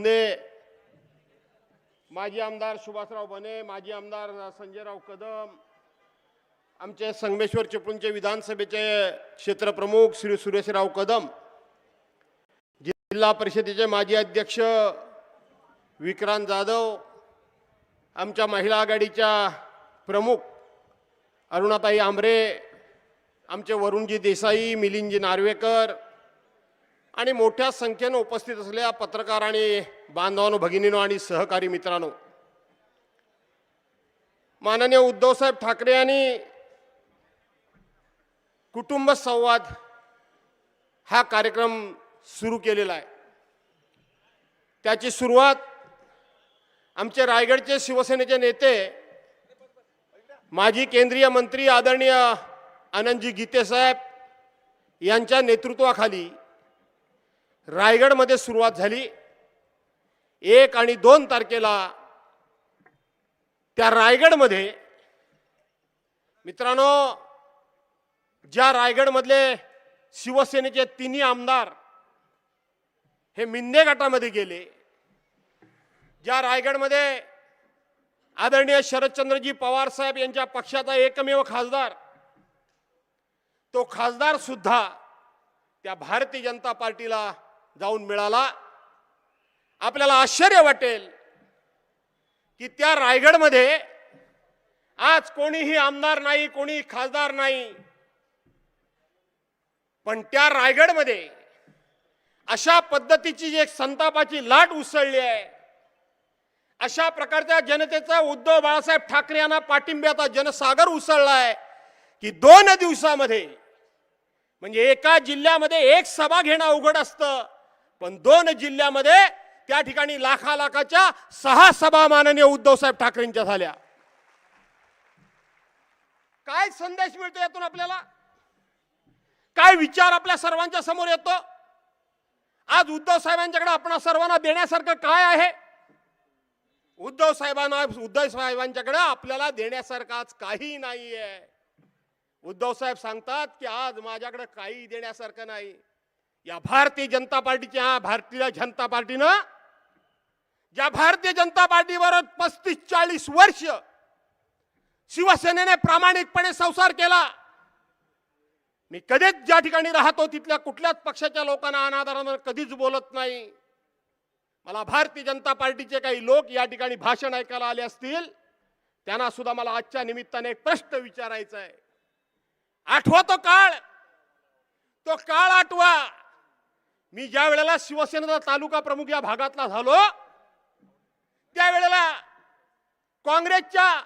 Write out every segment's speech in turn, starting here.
शिंदे, माजी आमदार सुभाषराव बने, माजी आमदार संजयराव कदम, आमचे संगमेश्वर चिपळूणचे विधानसभेचे क्षेत्रप्रमुख श्री सुरेशराव कदम, जिल्हा परिषदेचे माजी अध्यक्ष विक्रांत जाधव, आमच्या महिला आघाडीच्या प्रमुख अरुणाताई आंबरे, आमचे वरुणजी देसाई, मिलिंदजी नार्वेकर आणि मोठ्या संख्येने उपस्थित असलेल्या पत्रकार आणि बांधवांनो, भगिनींनो आणि सहकारी मित्रांनो, माननीय उद्धवसाहेब ठाकरे यांनी कुटुंब संवाद हा कार्यक्रम सुरू केलेला आहे। त्याची सुरुवात आमचे रायगडचे शिवसेनेचे नेते माजी केंद्रीय मंत्री आदरणीय आनंदजी गीते साहेब यांच्या नेतृत्वाखाली रायगडमध्ये सुरुवात झाली। 1 आणि 2 तारखेला त्या रायगडमध्ये मित्रांनो, ज्या रायगडमधले शिवसेनेचे 3 आमदार हे मिंदे गटामध्ये गेले, ज्या रायगडमध्ये आदरणीय शरदचंद्रजी पवार साहेब यांच्या पक्षाचा एकमेव खासदार, तो खासदार सुद्धा त्या भारतीय जनता पार्टीला जाऊन मिळाला। आपल्याला आश्चर्य वाटेल की त्या रायगडमध्ये आज कोणीही आमदार नाही, कोणी खासदार नाही, पण त्या रायगडमध्ये अशा पद्धतीची जी एक संतापाची लाट उसळली आहे, अशा प्रकारच्या जनतेचा उद्धव बाळासाहेब ठाकरे यांना पाठिंब्याचा जनसागर उसळला आहे की 2 दिवसामध्ये, म्हणजे एका जिल्ह्यामध्ये एक सभा घेणं अवघड असतं, पण 2 जिल्ह्यामध्ये त्या ठिकाणी लाखाच्या 6 सभा माननीय उद्धवसाहेब ठाकरेंच्या झाल्या। काय संदेश मिळतो यातून आपल्याला? काय विचार आपल्या सर्वांच्या समोर येतो? आज उद्धव साहेबांच्याकडे आपण सर्वांना देण्यासारखं काय आहे? उद्धव साहेबांच्याकडे आपल्याला देण्यासारखं आज काही नाहीये। उद्धव साहेब सांगतात की आज माझ्याकडे काही देण्यासारखं नाही। या भारतीय जनता पार्टीच्या ज्या भारतीय जनता पार्टीवर 35-40 वर्ष शिवसेनेने प्रामाणिकपणे संसार केला, मी कधीच ज्या ठिकाणी राहतो तिथल्या कुठल्याच पक्षाच्या लोकांना अनादराने कधीच बोलत नाही। मला भारतीय जनता पार्टीचे काही लोक या ठिकाणी भाषण ऐकायला आले असतील, त्यांना सुद्धा मला आजच्या निमित्ताने एक प्रश्न विचारायचा आहे। आठवा तो काळ आठवा। मी ज्या वेळेला शिवसेनेचा तालुका प्रमुख या भागातला झालो, त्यावेळेला काँग्रेसच्या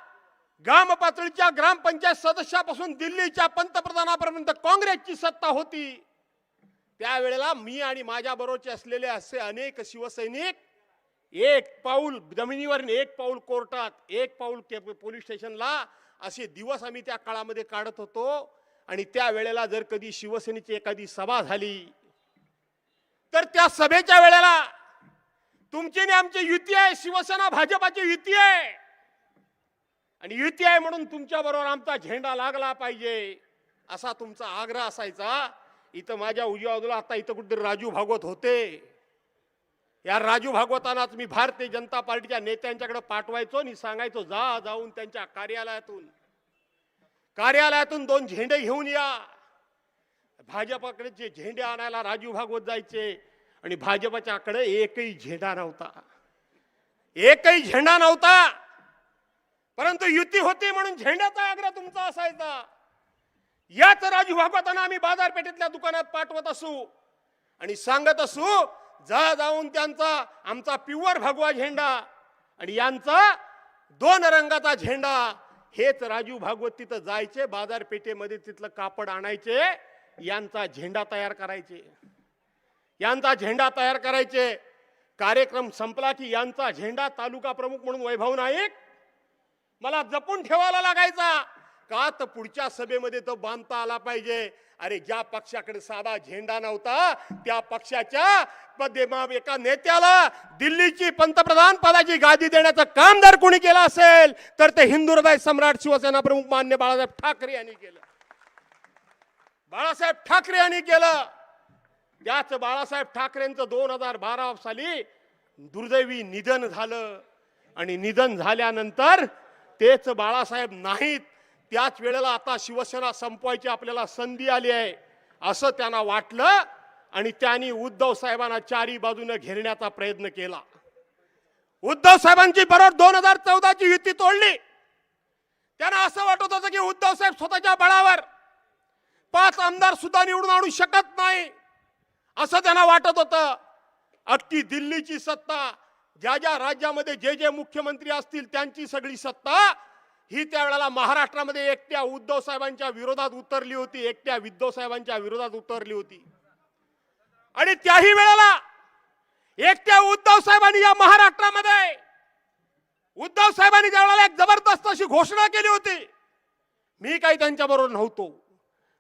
ग्राम पातळीच्या ग्रामपंचायत सदस्यापासून दिल्लीच्या पंतप्रधानापर्यंत काँग्रेसची सत्ता होती। त्यावेळेला मी आणि माझ्या बरोबरचे असलेले असे अनेक शिवसैनिक 1 पाऊल जमिनीवर, 1 पाऊल कोर्टात, 1 पाऊल पोलीस स्टेशनला, असे दिवस आम्ही त्या काळामध्ये काढत होतो। आणि त्यावेळेला जर कधी शिवसेनेची एखादी सभा झाली तर त्या सभेच्या वेळेला तुमची आणि आमची युती आहे, शिवसेना भाजपाची युती आहे, आणि युती आहे म्हणून तुमच्या बरोबर आमचा झेंडा लागला पाहिजे असा तुमचा आग्रह असायचा। इथं माझ्या उजव्या बाजूला आता इथं कुठेतरी राजू भागवत होते। या राजू भागवतानाच मी भारतीय जनता पार्टीच्या नेत्यांच्याकडे पाठवायचो आणि सांगायचो, जाऊन त्यांच्या कार्यालयातून 2 झेंडे घेऊन या। भाजपाकडे जे झेंडे आणायला राजू भागवत जायचे आणि भाजपाच्याकडे एकही झेंडा नव्हता, परंतु युती होती म्हणून झेंड्याचा आग्रह तुमचा असायचा। याच राजू भागवतांना आम्ही बाजारपेठेतल्या दुकानात पाठवत असू आणि सांगत असू, जाऊन त्यांचा आमचा प्युअर भगवा झेंडा आणि यांचा 2 रंगाचा झेंडा। हेच राजू भागवत तिथं जायचे, बाजारपेठेमध्ये तिथलं कापड आणायचे, यांचा झेंडा तयार करायचे। कार्यक्रम संपला की यांचा झेंडा तालुका प्रमुख म्हणून वैभव नाईक मला जपून ठेवायला लागायचा, का तर पुढच्या सभेमध्ये तो बांधता आला पाहिजे। अरे ज्या पक्षाकडे साधा झेंडा नव्हता त्या पक्षाच्या एका नेत्याला दिल्लीची पंतप्रधान पदाची गादी देण्याचं काम जर कोणी केलं असेल तर ते हिंदू हृदय सम्राट शिवसेना प्रमुख मान्य बाळासाहेब ठाकरे यांनी केलं। त्याच बाळासाहेब ठाकरेंचं 2012 साली दुर्दैवी निधन झालं आणि निधन झाल्यानंतर तेच बाळासाहेब नाहीत, त्याच वेळेला आता शिवसेना संपवायची आपल्याला संधी आली आहे असं त्यांना वाटलं आणि त्यांनी उद्धव साहेबांना चारी बाजूने घेरण्याचा प्रयत्न केला. उद्धव साहेबांची बरोबर 2014 ची युती तोडली. त्यांना असं वाटत होतं की उद्धव साहेब स्वतःच्या बळावर 5 आमदार सुद्धा निवडून आणू शकत नाही असं त्यांना वाटत होतं. अख्खी दिल्लीची सत्ता, ज्या ज्या राज्यामध्ये जे जे मुख्यमंत्री असतील त्यांची सगळी सत्ता ही त्यावेळेला महाराष्ट्रामध्ये एकट्या उद्धव साहेबांच्या विरोधात उतरली होती, एकट्या उद्धव साहेबांच्या विरोधात उतरली होती. आणि त्याही वेळेला एकट्या उद्धव साहेबांनी या महाराष्ट्रामध्ये उद्धव साहेबांनी त्यावेळेला एक जबरदस्त अशी घोषणा केली होती. मी काही त्यांच्याबरोबर नव्हतो,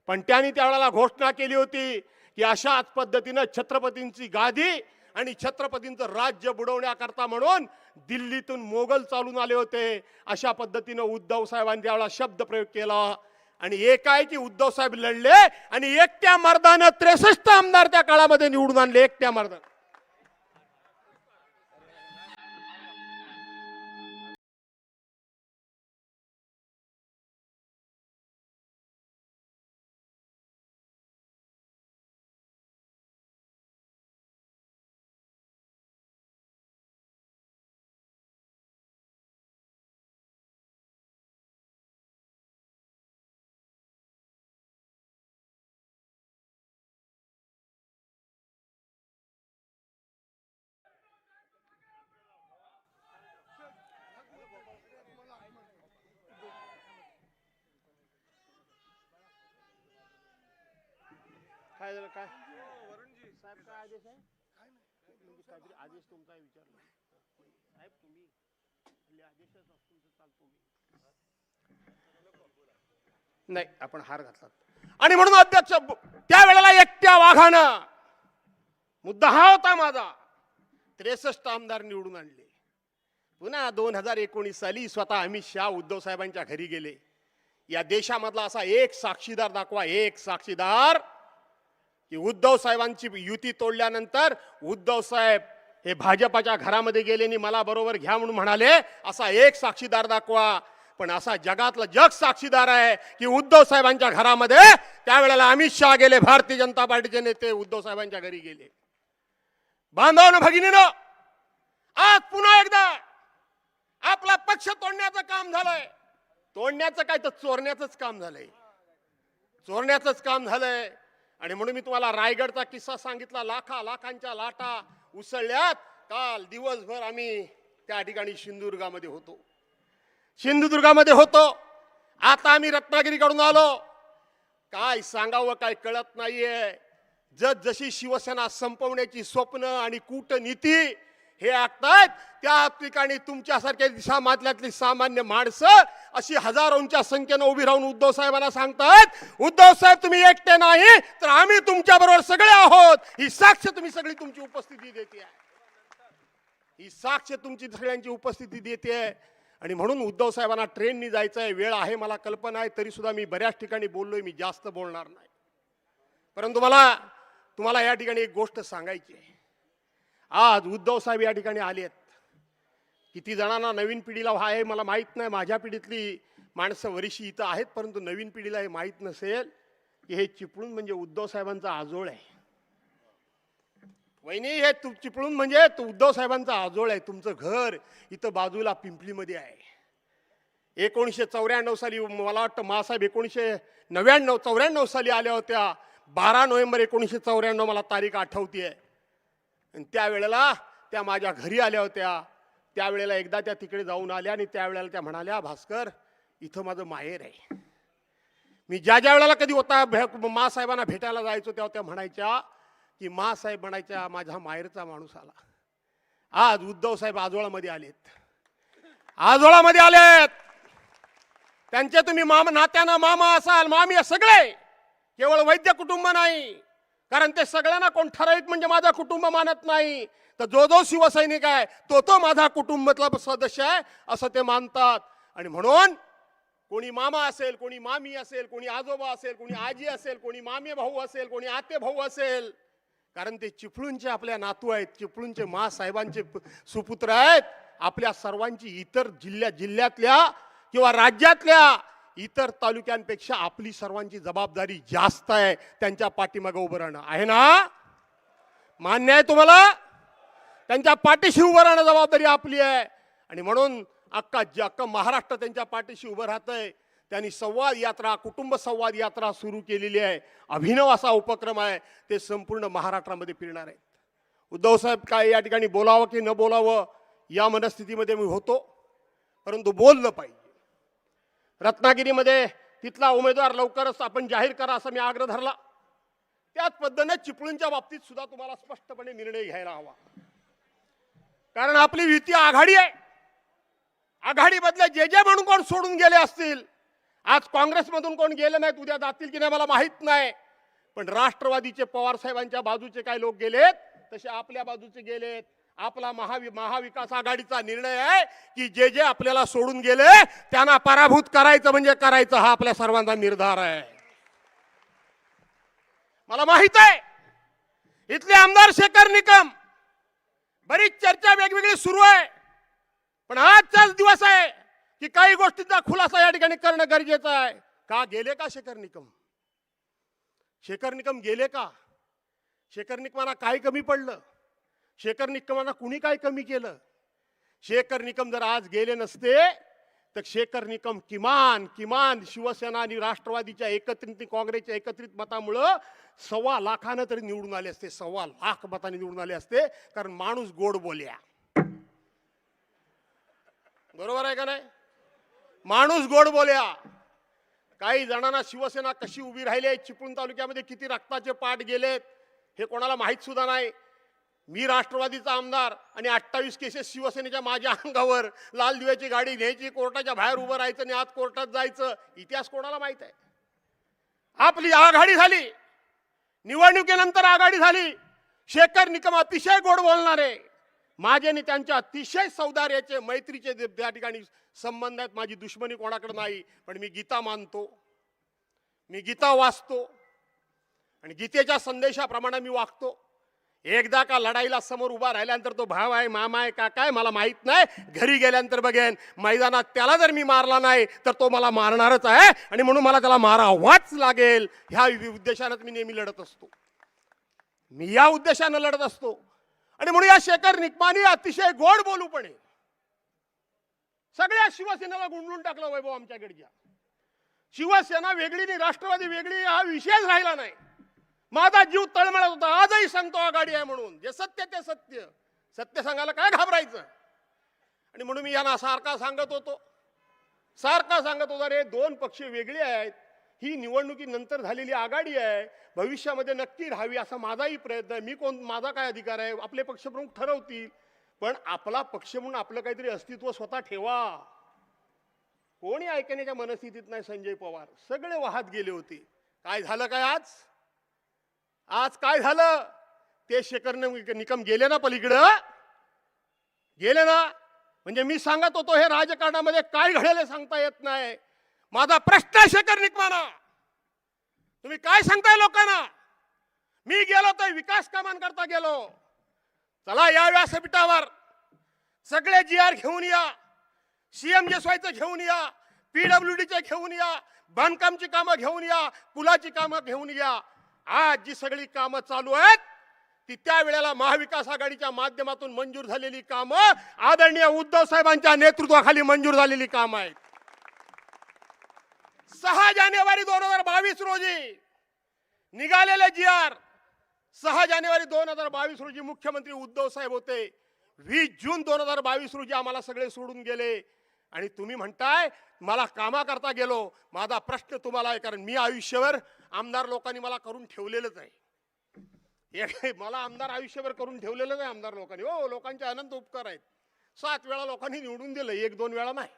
पण त्यांनी त्यावेळेला घोषणा केली होती की अशाच पद्धतीनं छत्रपतींची गादी आणि छत्रपतींचं राज्य बुडवण्याकरता म्हणून दिल्लीतून मोगल चालून आले होते. अशा पद्धतीनं उद्धव साहेबांनी त्यावेळेला शब्द प्रयोग केला आणि एकाएकी उद्धव साहेब लढले आणि एकट्या मर्दानं 63 आमदार त्या काळामध्ये निवडून आणले. एकट्या मर्दानं. काय झालं काय साहेब, काय आदेश आहे? काहीतरी आदेश तुमचा विचारला साहेब, तुम्ही आदेशच असतो चालतो नाही, आपण हार घातला. आणि म्हणून अध्यक्ष त्यावेळेला एकट्या वाघानं, मुद्दा हा होता माझा, 63 आमदार निवडून आणले. पुन्हा 2019 साली स्वतः अमित शहा उद्धव साहेबांच्या घरी गेले. या देशामधला असा एक साक्षीदार दाखवा, एक साक्षीदार की उद्धव साहेबांची युती तोडल्यानंतर उद्धव साहेब हे भाजपाच्या घरामध्ये गेले आणि मला बरोबर घ्या म्हणून म्हणाले, असा एक साक्षीदार दाखवा. पण असा जगातला जग साक्षीदार आहे की उद्धव साहेबांच्या घरामध्ये त्यावेळेला अमित शहा गेले, भारतीय जनता पार्टीचे नेते उद्धव साहेबांच्या घरी गेले. बांधवांनो भगिनीनो, आज पुन्हा एकदा आपला पक्ष तोडण्याचं काम झालंय. तोडण्याचं काय तर चोरण्याचंच काम झालंय, चोरण्याचंच काम झालंय. आणि म्हणून मी तुम्हाला रायगडचा किस्सा सांगितला. लाखांच्या लाटा उसळल्यात. काल दिवसभर आम्ही त्या ठिकाणी सिंधुदुर्गामध्ये होतो. आता आम्ही रत्नागिरीकडून आलो. काय सांगावं काय कळत नाहीये. जशी शिवसेना संपवण्याची स्वप्न आणि कूटनीती हे आखतायत, त्या ठिकाणी तुमच्यासारख्या समाजातली सामान्य माणसं अशी हजारोंच्या संख्येनं उभी राहून उद्धव साहेबांना सांगतायत, उद्धव साहेब तुम्ही एकटे नाही तर आम्ही तुमच्या बरोबर सगळे आहोत. ही साक्ष तुम्ही सगळी तुमची उपस्थिती देते आहे, ही साक्ष तुमची सगळ्यांची उपस्थिती देते. आणि म्हणून उद्धव साहेबांना ट्रेननी जायचं आहे, वेळ आहे, मला कल्पना आहे, तरी सुद्धा मी बऱ्याच ठिकाणी बोललोय, मी जास्त बोलणार नाही. परंतु मला तुम्हाला या ठिकाणी एक गोष्ट सांगायची आहे. आज उद्धव साहेब या ठिकाणी आलेत. किती जणांना नवीन पिढीला आहे मला माहित नाही, माझ्या पिढीतली माणसं वरिशी इथं आहेत, परंतु नवीन पिढीला हे माहित नसेल की हे चिपळूण म्हणजे उद्धव साहेबांचा आजोळ आहे. वहिनी, हे चिपळूण म्हणजे उद्धव साहेबांचा आजोळ आहे. तुमचं घर इथं बाजूला पिंपलीमध्ये आहे. 1994 साली मला वाटतं मासाहेब 1994 साली आल्या होत्या. 12 नोव्हेंबर 1994 मला तारीख आठवतीये. आणि त्यावेळेला त्या माझ्या घरी आल्या होत्या. त्यावेळेला एकदा त्या तिकडे जाऊन आल्या आणि त्यावेळेला त्या म्हणाल्या, भास्कर इथं माझं माहेर आहे. मी ज्या वेळेला कधी होता मासाहेबांना भेटायला जायचो तेव्हा त्या म्हणायच्या की मासाहेब म्हणायच्या माझ्या माहेरचा माणूस आला. आज उद्धव साहेब आजोळामध्ये आलेत. त्यांचे तुम्ही नात्यानं मामा असाल, मामी सगळे, केवळ वैद्य कुटुंब नाही, कारण ते सगळ्यांना कोण ठराविक म्हणजे माझा कुटुंब मानत नाही. तर जो शिवसैनिक आहे तो माझा कुटुंबातला सदस्य आहे असं ते मानतात. आणि म्हणून कोणी मामा असेल, कोणी मामी असेल, कोणी आजोबा असेल, कोणी आजी असेल, कोणी मामे भाऊ असेल, कोणी आते भाऊ असेल, कारण ते चिपळूणचे आपल्या नातू आहेत, चिपळूणचे साहेबांचे सुपुत्र आहेत. आपल्या सर्वांची इतर जिल्ह्यातल्या किंवा राज्यातल्या इतर तालुक्यांपेक्षा आपली सर्वांची जबाबदारी जास्त आहे. त्यांच्या पाठीमागे उभं राहणं आहे ना? मान्य आहे तुम्हाला? त्यांच्या पाठीशी उभं राहणं जबाबदारी आपली आहे. आणि म्हणून अख्खा महाराष्ट्र त्यांच्या पाठीशी उभं राहतंय. त्यांनी संवाद यात्रा, कुटुंब संवाद यात्रा सुरू केलेली आहे. अभिनव असा उपक्रम आहे. ते संपूर्ण महाराष्ट्रामध्ये फिरणार आहेत. उद्धव साहेब काय या ठिकाणी बोलावं की न बोलावं या मनस्थितीमध्ये मी होतो, परंतु बोललं पाहिजे. रत्नागिरीमध्ये तिथला उमेदवार लवकरच आपण जाहीर करा असा मी आग्रह धरला. त्याच पद्धतीने चिपळूणच्या बाबतीत सुद्धा तुम्हाला स्पष्टपणे निर्णय घ्यायला हवा. कारण आपली युती आघाडी आहे. आघाडीमधले जे म्हणून कोण सोडून गेले असतील, आज काँग्रेसमधून कोण गेले नाहीत, उद्या जातील की नाही मला माहित नाही, पण राष्ट्रवादीचे पवार साहेबांच्या बाजूचे काही लोक गेलेत, तसे आपल्या बाजूचे गेलेत. आपला महाविकास आघाडीचा निर्णय आहे की जे आपल्याला सोडून गेले त्यांना पराभूत करायचं म्हणजे करायचं, हा आपल्या सर्वांचा निर्धार आहे. मला माहित आहे इथले आमदार शेखर निकम, बरीच चर्चा वेगवेगळी सुरू आहे, पण आजचाच दिवस आहे की काही गोष्टींचा खुलासा या ठिकाणी करणं गरजेचं आहे. का गेले का शेखर निकम? शेखर निकम गेले का? शेखर निकमांना काय कमी पडलं? शेखर निकमांना कुणी काय कमी केलं? शेखर निकम जर आज गेले नसते तर शेखर निकम किमान शिवसेना आणि राष्ट्रवादीच्या एकत्रित, काँग्रेसच्या एकत्रित मतामुळं 1.25 लाखानं तरी निवडून आले असते. 1.25 लाख मतांनी निवडून आले असते. कारण माणूस गोड बोलया. बरोबर आहे का नाही? माणूस गोड बोलया. काही जणांना शिवसेना कशी उभी राहिली आहे, चिपळूण तालुक्यामध्ये किती रक्ताचे पाठ गेलेत हे कोणाला माहित सुद्धा नाही. मी राष्ट्रवादीचा आमदार आणि 28 केसेस शिवसेनेच्या माझ्या अंगावर, लाल दिव्याची गाडी न्यायची, कोर्टाच्या बाहेर उभं राहायचं आणि आत कोर्टात जायचं, इतिहास कोणाला माहित आहे? आपली आघाडी झाली, निवडणुकीनंतर आघाडी झाली. शेखर निकम अतिशय गोड बोलणारे, माझे आणि त्यांच्या अतिशय सौदार्याचे, मैत्रीचे त्या ठिकाणी संबंध आहेत. माझी दुश्मनी कोणाकडे नाही, पण मी गीता मानतो, मी गीता वाचतो आणि गीतेच्या संदेशाप्रमाणे मी वागतो. एकदा का लढाईला समोर उभा राहिल्यानंतर तो भाव आहे, मामा आहे, काका आहे मला माहित नाही, घरी गेल्यानंतर बघेन. मैदानात त्याला जर मी मारला नाही तर तो मला मारणारच आहे आणि म्हणून मला त्याला मारावाच लागेल. ह्या उद्देशाने मी नेहमी लढत असतो. मी या उद्देशाने लढत असतो. आणि म्हणून या शेखर निकमानी अतिशय गोड बोलूपणे सगळ्या शिवसेनेला गुंडळून टाकलं. वैभव आमच्याकडच्या शिवसेना वेगळी नाही, राष्ट्रवादी वेगळी, हा विषयच राहिला नाही. माझा जीव तळमळत होता. आजही सांगतो आघाडी आहे म्हणून. जे सत्य ते सत्य, सत्य सांगायला काय घाबरायचं? आणि म्हणून मी यांना सारखा सांगत होतो रे, 2 पक्ष वेगळे आहेत, ही निवडणुकीनंतर झालेली आघाडी आहे, भविष्यामध्ये नक्की राहावी असा माझाही प्रयत्न आहे. माझा काय अधिकार आहे? आपले पक्षप्रमुख ठरवतील, पण आपला पक्ष म्हणून आपलं काहीतरी अस्तित्व स्वतः ठेवा. कोणी ऐकण्याच्या मनस्थितीत नाही. संजय पवार सगळे वाहत गेले होते. काय झालं? काय आज काय झालं? ते शेखर निकम गेले ना, पलीकडं गेले ना. म्हणजे मी सांगत होतो हे राजकारणामध्ये काय घडेल सांगता येत नाही. माझा प्रश्न शेखर निकमाना, तुम्ही काय सांगताय लोकांना? मी गेलो तर विकास कामांकरता गेलो. चला या व्यासपीठावर सगळे GR घेऊन या, CMJSYचं घेऊन या, PWDचे घेऊन या, बांधकामची कामं घेऊन या, पुलाची कामं घेऊन या. आज जी सगळी कामं चालू आहेत ती त्यावेळेला महाविकास आघाडीच्या माध्यमातून मंजूर झालेली कामं, आदरणीय उद्धव साहेबांच्या नेतृत्वाखाली मंजूर झालेली कामं आहेत. 6 जानेवारी 2022 रोजी निघालेले GR, 6 जानेवारी 2022 रोजी मुख्यमंत्री उद्धव साहेब होते. 20 जून 2022 रोजी आम्हाला सगळे सोडून गेले. आणि तुम्ही म्हणताय मला कामाकरता गेलो. माझा प्रश्न तुम्हाला आहे, कारण मी आयुष्यभर आमदार लोकांनी मला करून ठेवलेलंच आहे. मला आमदार आयुष्यभर करून ठेवलेलं नाही आमदार लोकांनी. हो, लोकांचे अनंत उपकार आहेत. 7 वेळा लोकांनी निवडून दिलं, 1-2 वेळा नाही.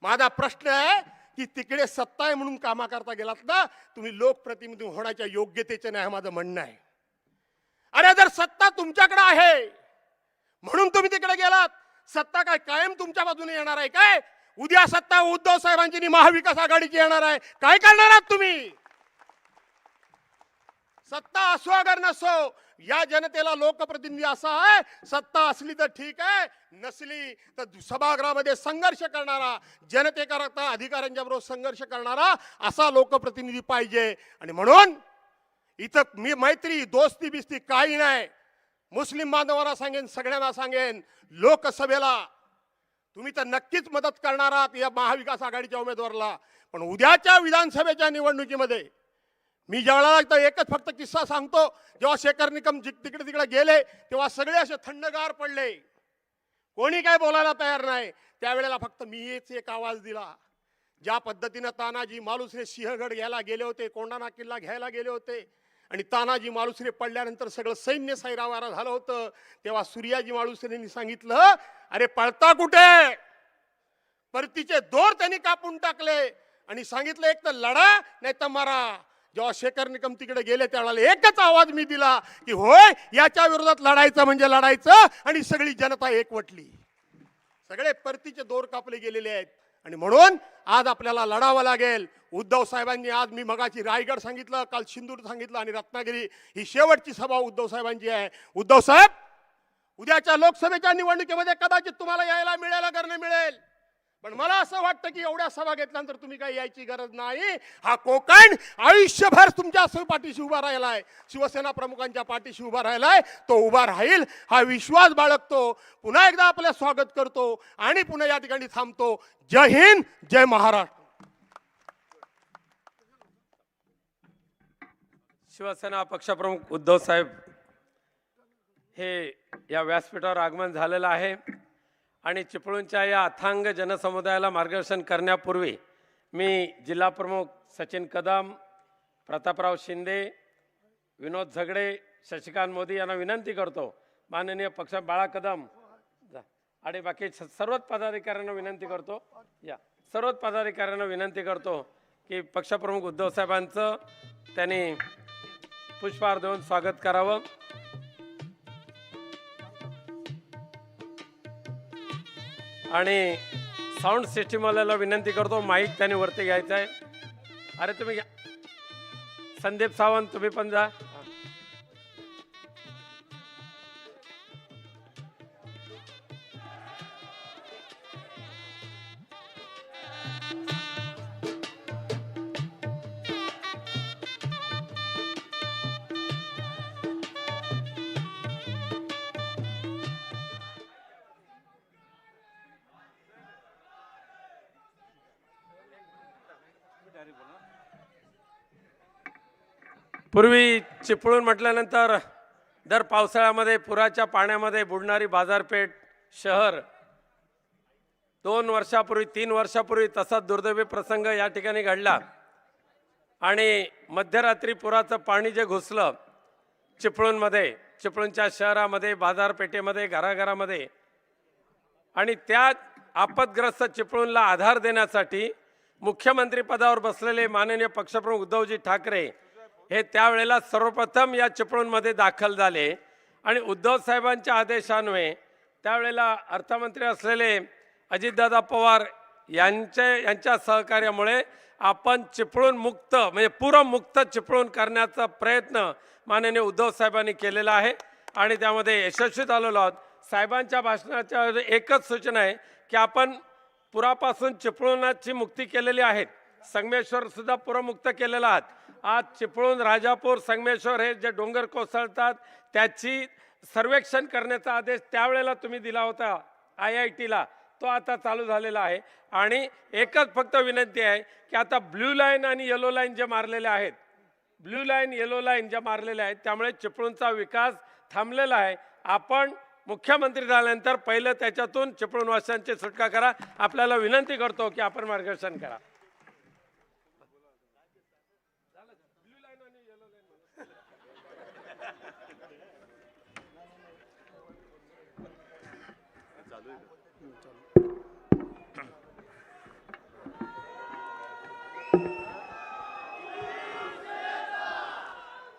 माझा प्रश्न आहे की तिकडे सत्ता आहे म्हणून कामाकरता गेलात ना, तुम्ही लोकप्रतिनिधी होण्याच्या योग्यतेचे नाही, माझं म्हणणं आहे. अरे जर सत्ता तुमच्याकडे आहे म्हणून तुम्ही तिकडे गेलात, सत्ता काय कायम तुमच्या बाजूने येणार आहे काय? उद्या सत्ता उद्धव साहेबांची महाविकास आघाडीची येणार आहे, काय करणार आहात तुम्ही? सत्ता असो अगर नसो, या जनतेला लोकप्रतिनिधी असा आहे, सत्ता असली तर ठीक आहे, नसली तर सभागृहामध्ये संघर्ष करणारा, जनतेकरता अधिकाऱ्यांच्या बरोबर संघर्ष करणारा असा लोकप्रतिनिधी पाहिजे. आणि म्हणून इथं मी मैत्री दोस्ती बिस्ती काही नाही. मुस्लिम बांधवांना सांगेन, सगळ्यांना सांगेन, लोकसभेला तुम्ही तर नक्कीच मदत करणार आहात या महाविकास आघाडीच्या उमेदवाराला. पण उद्याच्या विधानसभेच्या निवडणुकीमध्ये मी ज्यावेळेला एकच फक्त किस्सा सांगतो. जेव्हा शेखर निकम तिकडे तिकडे गेले तेव्हा सगळे असे थंडगार पडले, कोणी काय बोलायला तयार नाही. त्यावेळेला फक्त मीच एक आवाज दिला. ज्या पद्धतीनं तानाजी मालुसरे सिंहगड घ्यायला गेले होते, कोंढाणा किल्ला घ्यायला गेले होते आणि तानाजी मालुसरे पडल्यानंतर सगळं सैन्य सैरावारा झालं होतं, तेव्हा सूर्याजी मालुसरेंनी सांगितलं, अरे पळता कुठे. परतीचे दोर त्यांनी कापून टाकले आणि सांगितलं, एक तर लढा नाही तर मरा. जेव्हा शेखर निकम तिकडे गेले त्यावेळेला एकच आवाज मी दिला की होय, याच्या विरोधात लढायचं म्हणजे लढायचं. आणि सगळी जनता एकवटली, सगळे परतीचे दोर कापले गेलेले आहेत. आणि म्हणून आज आपल्याला लढावं लागेल. उद्धव साहेबांनी आज मी मगाची रायगड सांगितलं, काल सिंधूर सांगितलं आणि रत्नागिरी ही शेवटची सभा उद्धव साहेबांची आहे. उद्धव साहेब, उद्याच्या लोकसभेच्या निवडणुकीमध्ये कदाचित तुम्हाला यायला मिळेल अगर नाही मिळेल, पण मला असं वाटतं की एवढ्या सभा घेतल्यानंतर तुम्ही काही यायची गरज नाही. हा कोकण आयुष्यभर तुमच्या पाठीशी उभा राहिलाय, शिवसेना प्रमुखांच्या पाठीशी उभा राहिलाय, तो उभा राहील हा विश्वास बाळगतो. पुन्हा एकदा आपलं स्वागत करतो आणि पुन्हा या ठिकाणी थांबतो. जय हिंद, जय महाराष्ट्र. शिवसेना पक्षप्रमुख उद्धव साहेब हे या व्यासपीठावर आगमन झालेलं आहे आणि चिपळूणच्या या अथांग जनसमुदायाला मार्गदर्शन करण्यापूर्वी मी जिल्हा प्रमुख सचिन कदम, प्रतापराव शिंदे, विनोद झगडे, शशिकांत मोदी यांना विनंती करतो, माननीय पक्ष बाळा कदम आणि बाकी सर्वच पदाधिकाऱ्यांना विनंती करतो, या सर्वच पदाधिकाऱ्यांना विनंती करतो की पक्षप्रमुख उद्धव साहेबांचं त्यांनी पुष्पहार देऊन स्वागत करावं. आणि साऊंड सिस्टीमवाल्याला विनंती करतो, माईक त्याने वरती घ्यायचा आहे. अरे तुम्ही घ्या, संदीप सावंत तुम्ही पण जा. पूर्वी चिपळूण म्हटल्यानंतर दर पावसाळ्यामध्ये पुराच्या पाण्यामध्ये बुडणारी बाजारपेठ शहर, 2 वर्षापूर्वी 3 वर्षापूर्वी तसा दुर्दैवी प्रसंग या ठिकाणी घडला आणि मध्यरात्री पुराचं पाणी जे घुसलं चिपळूणमध्ये, चिपळूणच्या शहरामध्ये, बाजारपेठेमध्ये, घराघरामध्ये, आणि त्या आपदग्रस्त चिपळूणला आधार देण्यासाठी मुख्यमंत्री पदावर बसलेले माननीय पक्षप्रमुख उद्धवजी ठाकरे हे त्यावेळेला सर्वप्रथम या चिपळूणमध्ये दाखल झाले आणि उद्धव साहेबांच्या आदेशान्वये त्यावेळेला अर्थमंत्री असलेले अजितदादा पवार यांच्या सहकार्यामुळे आपण चिपळूण मुक्त म्हणजे पूरमुक्त चिपळूण करण्याचा प्रयत्न माननीय उद्धव साहेबांनी केलेला आहे आणि त्यामध्ये यशस्वी झालेलो आहोत. साहेबांच्या भाषणाच्या एकच सूचना आहे की आपण पुरापासून चिपळूणाची मुक्ती केलेली आहे, संगमेश्वर सुद्धा पुरमुक्त केलेला आहात. आज चिपळूण, राजापूर, संगमेश्वर हे जे डोंगर कोसळतात त्याची सर्वेक्षण करण्याचा आदेश त्यावेळेला तुम्ही दिला होता IITला, तो आता चालू झालेला आहे. आणि एकच फक्त विनंती आहे की आता ब्ल्यू लाईन आणि येलो लाईन जे मारलेले आहेत, ब्ल्यू लाईन येलो लाईन ज्या मारलेल्या आहेत, त्यामुळे चिपळूणचा विकास थांबलेला आहे. आपण मुख्यमंत्री झाल्यानंतर पहिलं त्याच्यातून चिपळूणवासियांची सुटका करा. आपल्याला विनंती करतो की आपण मार्गदर्शन करा.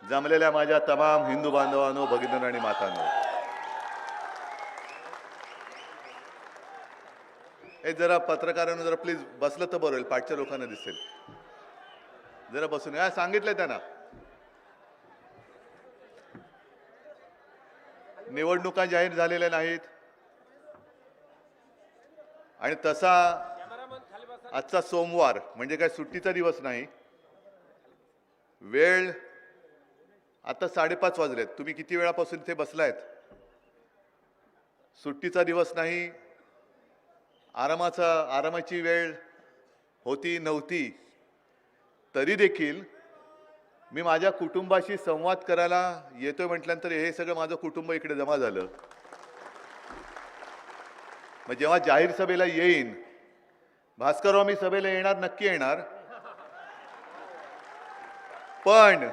जमलेल्या माझ्या तमाम हिंदू बांधवांनो, भगिनींनो आणि मातांनो, हे जरा पत्रकारांनो जरा प्लीज बसलं तर बरं होईल, पाठच्या लोकांना दिसेल. जरा बसून या, सांगितलंय त्यांना. निवडणुका जाहीर झालेल्या नाहीत आणि तसा आजचा सोमवार म्हणजे काय सुट्टीचा दिवस नाही. वेळ आता 5:30 वाजलेत. तुम्ही किती वेळापासून इथे बसलायत? सुट्टीचा दिवस नाही, आरामाची वेळ होती नव्हती, तरी देखील मी माझ्या कुटुंबाशी संवाद करायला येतोय म्हटल्यानंतर हे सगळं माझं कुटुंब इकडे जमा झालं. मग जेव्हा जाहीर सभेला येईन, भास्करराव मी सभेला येणार, नक्की येणार, पण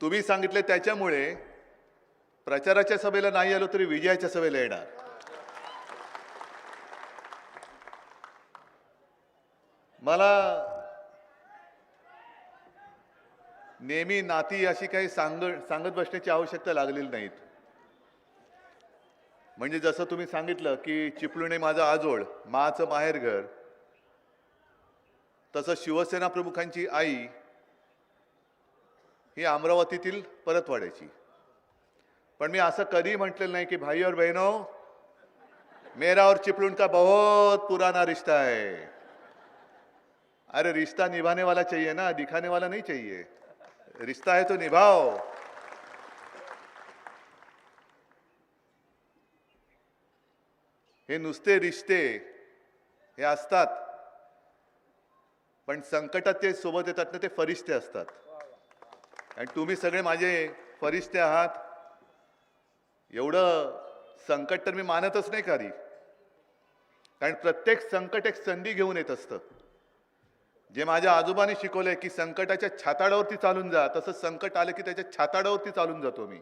तुम्ही सांगितले त्याच्यामुळे प्रचाराच्या सभेला नाही आलो तरी विजयाच्या सभेला येणार. मला नेहमी नाती अशी काही सांगत बसण्याची आवश्यकता लागलेली नाहीत. म्हणजे जसं तुम्ही सांगितलं की चिपळूण हे माझं आजोळ, माचं माहेरघर, तसं शिवसेना प्रमुखांची आई ही अमरावतीतील परतवाड्याची. पण मी असं कधी म्हटलेलं नाही की भाई और बहनों, मेरा और चिपळूण का बहुत पुराना रिश्ता है. अरे रिश्ता निभाने वाला चाहिए ना, दिखाने वाला नहीं चाहिए. रिश्ता है तो निभाओ. हे नुसते रिश्ते हे असतात, पण संकटात ते सोबत येतात ना, ते फरिश्ते असतात. आणि तुम्ही सगळे माझे फरिश्ते आहात. एवढं संकट तर मी मानतच नाही खरी, कारण प्रत्येक संकट एक संधी घेऊन येत असतं. जे माझ्या आजोबांनी शिकवलंय की संकटाच्या छाताडावरती चालून जा, तसं संकट आलं की त्याच्या छाताडावरती चालून जातो मी.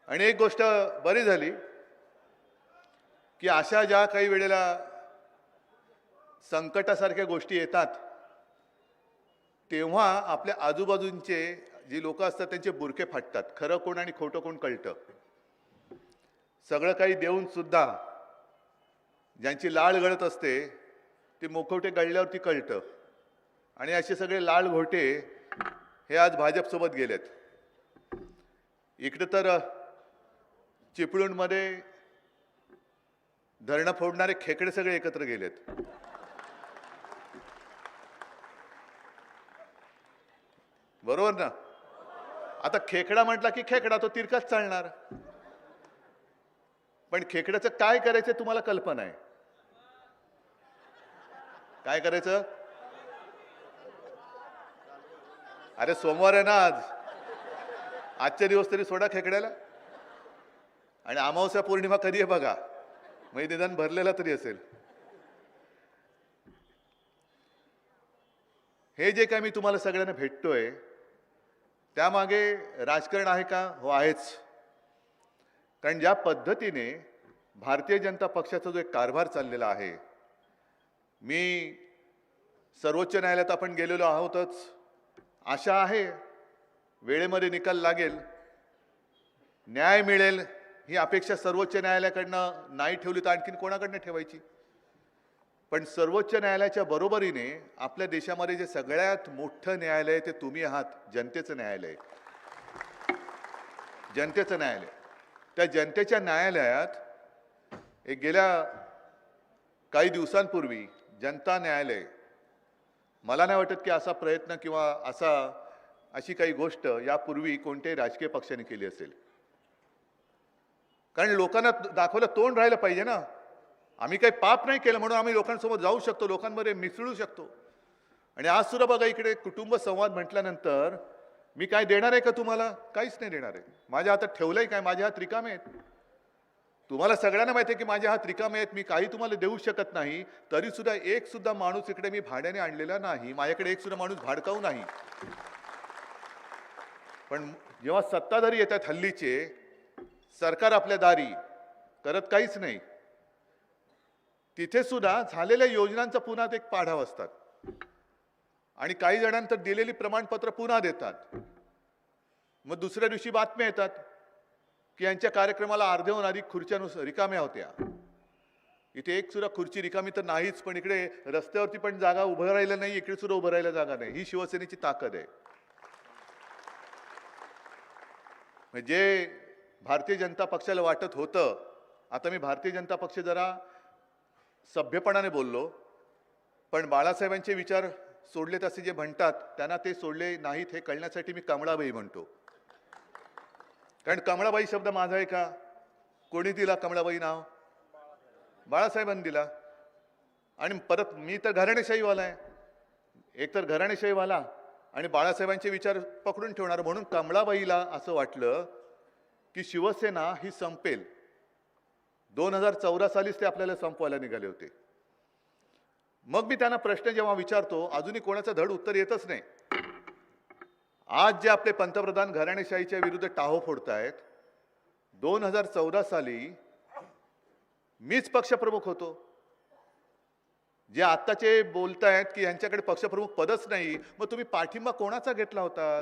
आणि एक गोष्ट बरी झाली की अशा ज्या काही वेळेला संकटासारख्या गोष्टी येतात, तेव्हा आपल्या आजूबाजूंचे जी लोक असतात त्यांचे बुरखे फाटतात. खरं कोण आणि खोटं कोण कळतं. सगळं काही देऊन सुद्धा ज्यांची लाळ गळत असते ते मुखवटे गळल्यावरती कळतं. आणि असे सगळे लाल घोटे हे आज भाजपसोबत गेलेत. इकडे तर चिपळूणमध्ये धरणं फोडणारे खेकडे सगळे एकत्र गेलेत. बरोबर ना? आता खेकडा म्हटला की खेकडा तो तिरकाच चालणार. पण खेकड्याचं काय करायचं तुम्हाला कल्पना आहे? काय करायचं? अरे सोमवार आहे ना आज. आजचे दिवस तरी सोडा खेकड्याला. आणि अमावस्या पौर्णिमा कधी आहे बघा, मग निदान भरलेला तरी असेल. हे जे काय मी तुम्हाला सगळ्यांना भेटतोय त्यामागे राजकारण आहे का? हो, आहेच. कारण ज्या पद्धतीने भारतीय जनता पक्षाचा जो एक कारभार चाललेला आहे, मी सर्वोच्च न्यायालयात आपण गेलेलो आहोतच. आशा आहे वेळेमध्ये निकाल लागेल, न्याय मिळेल ही अपेक्षा सर्वोच्च न्यायालयाकडनं नाही ठेवली तर आणखीन कोणाकडनं ठेवायची? पण सर्वोच्च न्यायालयाच्या बरोबरीने आपल्या देशामध्ये जे सगळ्यात मोठं न्यायालय ते तुम्ही आहात, जनतेचं न्यायालय. जनतेचं न्यायालय. त्या जनतेच्या न्यायालयात एक गेल्या काही दिवसांपूर्वी जनता न्यायालय, मला नाही वाटत की असा प्रयत्न किंवा अशी काही गोष्ट यापूर्वी कोणत्याही राजकीय पक्षाने केली असेल. कारण लोकांना दाखवलं तोंड राहिलं पाहिजे ना. आम्ही काही पाप नाही केलं म्हणून आम्ही लोकांसोबत जाऊ शकतो, लोकांमध्ये मिसळू शकतो. आणि आज सुद्धा बघा इकडे कुटुंब संवाद म्हटल्यानंतर मी काय देणार आहे का तुम्हाला? काहीच नाही देणार आहे. माझ्या हातात ठेवलंय काय? माझे हात रिकामे आहेत. तुम्हाला सगळ्यांना माहिती आहे की माझे हात रिकामे आहेत. मी काही तुम्हाला देऊ शकत नाही. तरी सुद्धा एक सुद्धा माणूस इकडे मी भाड्याने आणलेला नाही. माझ्याकडे एक सुद्धा माणूस भाडकाऊ नाही. पण जेव्हा सत्ताधारी येतात हल्लीचे, सरकार आपल्या दारी करत काहीच नाही, तिथे सुद्धा झालेल्या योजनांचा पुन्हा एक पाढाव असतात. आणि काही जणांतर दिलेली प्रमाणपत्र पुन्हा देतात. मग दुसऱ्या दिवशी बातम्या येतात की यांच्या कार्यक्रमाला अर्ध्याहून अधिक खुर्च्या रिकाम्या होत्या. इथे एक सुद्धा खुर्ची रिकामी तर नाहीच, पण इकडे रस्त्यावरती पण जागा उभं राहिला नाही, इकडे सुद्धा उभं राहायला जागा नाही. ही शिवसेनेची ताकद आहे. जे भारतीय जनता पक्षाला वाटत होतं, आता मी भारतीय जनता पक्ष जरा सभ्यपणाने बोललो, पण बाळासाहेबांचे विचार सोडलेत असे जे म्हणतात त्यांना ते सोडले नाहीत हे कळण्यासाठी मी कमळाबाई म्हणतो. कारण कमळाबाई शब्द माझा आहे का? कोणी दिला कमळाबाई नाव? बाळासाहेबांनी दिला. आणि परत मी तर घराणेशाहीवाला आहे, एक तर घराणेशाहीवाला आणि बाळासाहेबांचे विचार पकडून ठेवणार. म्हणून कमळाबाईला असं वाटलं की शिवसेना ही संपेल. 2014 सालीच ते आपल्याला संपवायला निघाले होते. मग मी त्यांना प्रश्न जेव्हा विचारतो अजूनही कोणाचं धड उत्तर येतच नाही. आज जे आपले पंतप्रधान घराणेशाहीच्या विरुद्ध टाहो फोडतायत, 2014 साली मीच पक्षप्रमुख होतो. जे आत्ताचे बोलतायत की यांच्याकडे पक्षप्रमुख पदच नाही, मग तुम्ही पाठिंबा कोणाचा घेतला होता?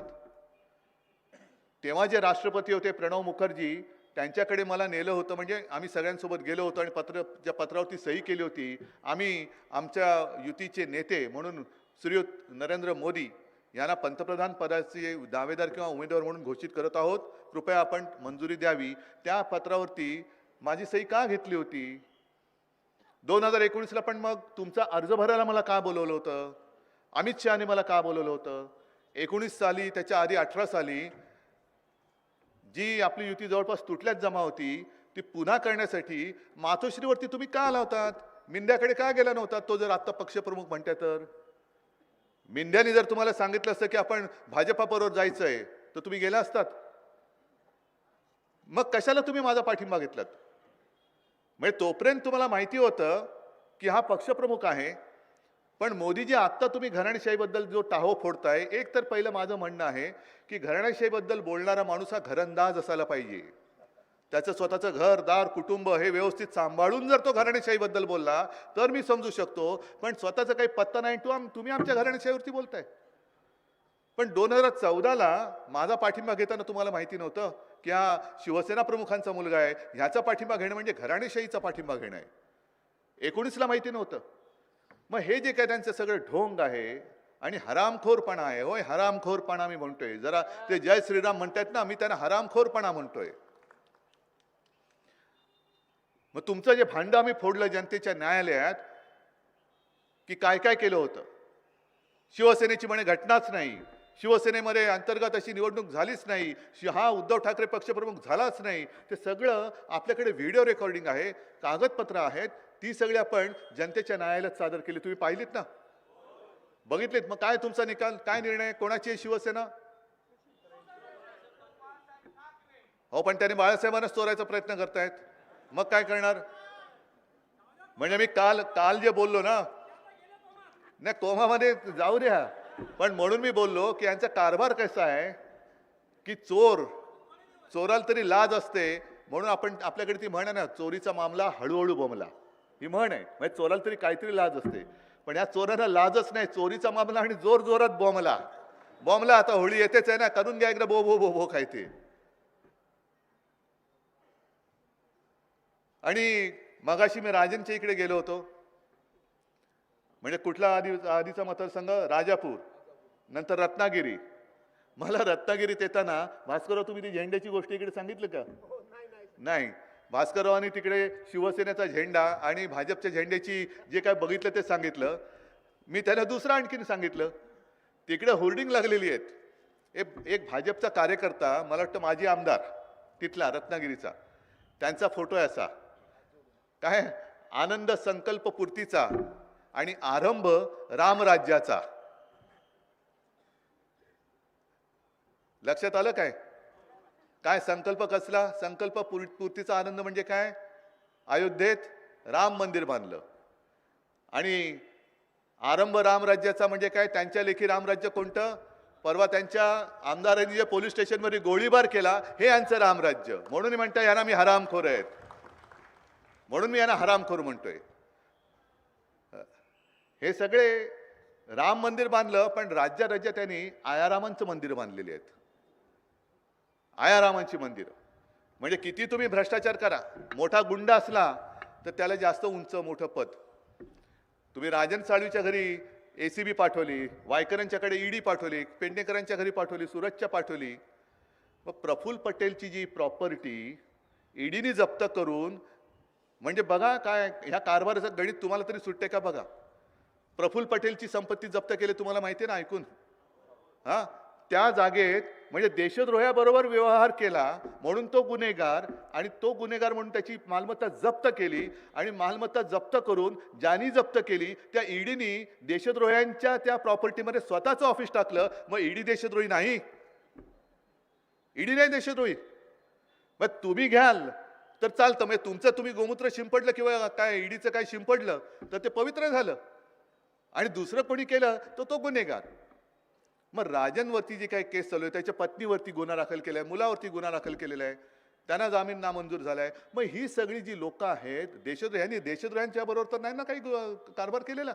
तेव्हा जे राष्ट्रपती होते प्रणव मुखर्जी, त्यांच्याकडे मला नेलं होतं. म्हणजे आम्ही सगळ्यांसोबत गेलो होतो आणि ज्या पत्रावरती सही केली होती. आम्ही आमच्या युतीचे नेते म्हणून श्रीयुत नरेंद्र मोदी यांना पंतप्रधान पदाचे दावेदार किंवा उमेदवार म्हणून घोषित करत आहोत, कृपया आपण मंजुरी द्यावी. त्या पत्रावरती माझी सही का घेतली होती? 2019ला पण मग तुमचा अर्ज भरायला मला का बोलवलं होतं? अमित शहाने मला का बोलवलं होतं? 19 साली, त्याच्या आधी 18 साली जी आपली युती जवळपास तुटल्याच जमा होती, ती पुन्हा करण्यासाठी मातोश्रीवरती तुम्ही का आला होतात? मिंद्याकडे का गेला नव्हता? तो जर आत्ता पक्षप्रमुख म्हणते तर मिंद्याने जर तुम्हाला सांगितलं असतं की आपण भाजपाबरोबर जायचंय तर तुम्ही गेला असतात. मग कशाला तुम्ही माझा पाठिंबा घेतलात? म्हणजे तोपर्यंत तुम्हाला माहिती होतं की हा पक्षप्रमुख आहे. पण मोदीजी आत्ता तुम्ही घराणेशाहीबद्दल जो टाहो फोडताय, एक तर पहिलं माझं म्हणणं आहे की घराणेशाहीबद्दल बोलणारा माणूस हा घरंदाज असायला पाहिजे. त्याचं स्वतःचं घर दार कुटुंब हे व्यवस्थित सांभाळून जर तो घराणेशाहीबद्दल बोलला तर मी समजू शकतो. पण स्वतःचा काही पत्ता नाही, तुम्ही आमच्या घराणेशाहीवरती बोलताय. पण 2014ला माझा पाठिंबा घेताना तुम्हाला माहिती नव्हतं की हा शिवसेना प्रमुखांचा मुलगा आहे, ह्याचा पाठिंबा घेणं म्हणजे घराणेशाहीचा पाठिंबा घेणं आहे. 19ला माहिती नव्हतं. मग हे जे काय त्यांचं सगळं ढोंग आहे आणि हरामखोरपणा आहे, होय हरामखोरपणा मी म्हणतोय. जरा ते जय श्रीराम म्हणतात ना, मी त्यांना हरामखोरपणा म्हणतोय. मग तुमचं जे भांडं आम्ही फोडलं जनतेच्या न्यायालयात की काय काय केलं होतं. शिवसेनेची म्हणे घटनाच नाही, शिवसेनेमध्ये अंतर्गत अशी निवडणूक झालीच नाही, हा उद्धव ठाकरे पक्षप्रमुख झालाच नाही. ते सगळं आपल्याकडे व्हिडिओ रेकॉर्डिंग आहे, कागदपत्र आहेत, ती सगळी आपण जनतेच्या न्यायालयात सादर केली. तुम्ही पाहिलीत ना, बघितलीत. मग काय तुमचा निकाल, काय निर्णय, कोणाची आहे शिवसेना? हो, पण त्याने बाळासाहेबांनाच चोरायचा प्रयत्न करतायत. मग काय करणार? म्हणजे मी काल जे बोललो ना, नाही कोमामध्ये जाऊ द्या, पण म्हणून मी बोललो की यांचा कारभार कसा आहे की चोराला तरी लाज असते. म्हणून आपण आपल्याकडे ती म्हण आहे ना, चोरीचा मामला हळूहळू बोंबला, ही म्हण आहे. म्हणजे चोराला तरी काहीतरी लाज असते, पण या चोराला लाजच नाही. चोरीचा मामला आणि जोर जोरात बॉम्बला. आता होळी येतेच आहे ना, करून घ्या एकदा बो बो बो बो काय ते. आणि मगाशी मी राजनच्या इकडे गेलो होतो. म्हणजे कुठला आधीचा मतदारसंघ? राजापूर, नंतर रत्नागिरी. मला रत्नागिरीत येताना भास्करराव तुम्ही ती झेंड्याची गोष्ट इकडे सांगितलं का? नाही. भास्कररावांनी तिकडे शिवसेनेचा झेंडा आणि भाजपच्या झेंड्याची जे काय बघितलं ते सांगितलं. मी त्यांना दुसरं आणखीन सांगितलं. तिकडे होर्डिंग लागलेली आहेत. एक भाजपचा कार्यकर्ता, मला वाटतं माजी आमदार तिथला रत्नागिरीचा, त्यांचा फोटो आहे असा, काय आनंद संकल्प पूर्तीचा आणि आरंभ रामराज्याचा. लक्षात आलं काय? काय संकल्प कसला? संकल्प पूर्तीचा आनंद म्हणजे काय? अयोध्येत राम मंदिर बांधलं. आणि आरंभ रामराज्याचा म्हणजे काय? त्यांच्या लेखी रामराज्य कोणतं? परवा त्यांच्या आमदारांनी जे पोलीस स्टेशनवर गोळीबार केला, हे यांचं रामराज्य. म्हणून म्हणताय यांना मी हरामखोर आहेत, म्हणून मी यांना हरामखोर म्हणतोय. हे सगळे राम मंदिर बांधलं, पण राज्यात त्यांनी आयारामांचं मंदिर बांधलेली आहेत. आयारामांची मंदिर म्हणजे किती तुम्ही भ्रष्टाचार करा, मोठा गुंड असला तर त्याला जास्त उंच मोठं पद. तुम्ही राजन साळवीच्या घरी ACB पाठवली, वायकरांच्याकडे ED पाठवली, पेडणेकरांच्या घरी पाठवली, सुरतच्या पाठवली. मग प्रफुल्ल पटेलची जी प्रॉपर्टी ईडीने जप्त करून, म्हणजे बघा काय ह्या कारभाराचं गणित तुम्हाला तरी सुटते का बघा. प्रफुल्ल पटेलची संपत्ती जप्त केली तुम्हाला माहिती आहे ना ऐकून. हा, त्या जागेत म्हणजे देशद्रोहाबरोबर व्यवहार केला म्हणून तो गुन्हेगार, आणि तो गुन्हेगार म्हणून त्याची मालमत्ता जप्त केली, आणि मालमत्ता जप्त करून ज्यांनी जप्त केली त्या ईडीनी देशद्रोह्यांच्या त्या प्रॉपर्टीमध्ये स्वतःचं ऑफिस टाकलं. मग ईडी देशद्रोही नाही? ईडी नाही देशद्रोही? मग तुम्ही घ्याल तर चालतं, म्हणजे तुमचं तुम्ही गोमूत्र शिंपडलं किंवा काय ईडीचं काय शिंपडलं तर ते पवित्र झालं, आणि दुसरं कोणी केलं तर तो गुन्हेगार. मग राजनवरती जी काही केस चालू आहे, त्याच्या पत्नीवरती गुन्हा दाखल केलाय, मुलावरती गुन्हा दाखल केलेला आहे, त्यांना जामीन नामंजूर झालाय. मग ही सगळी जी लोक आहेत देशद्रोह्यांनी, देशद्रोह्यांच्या बरोबर तर नाही ना काही कारभार केलेला.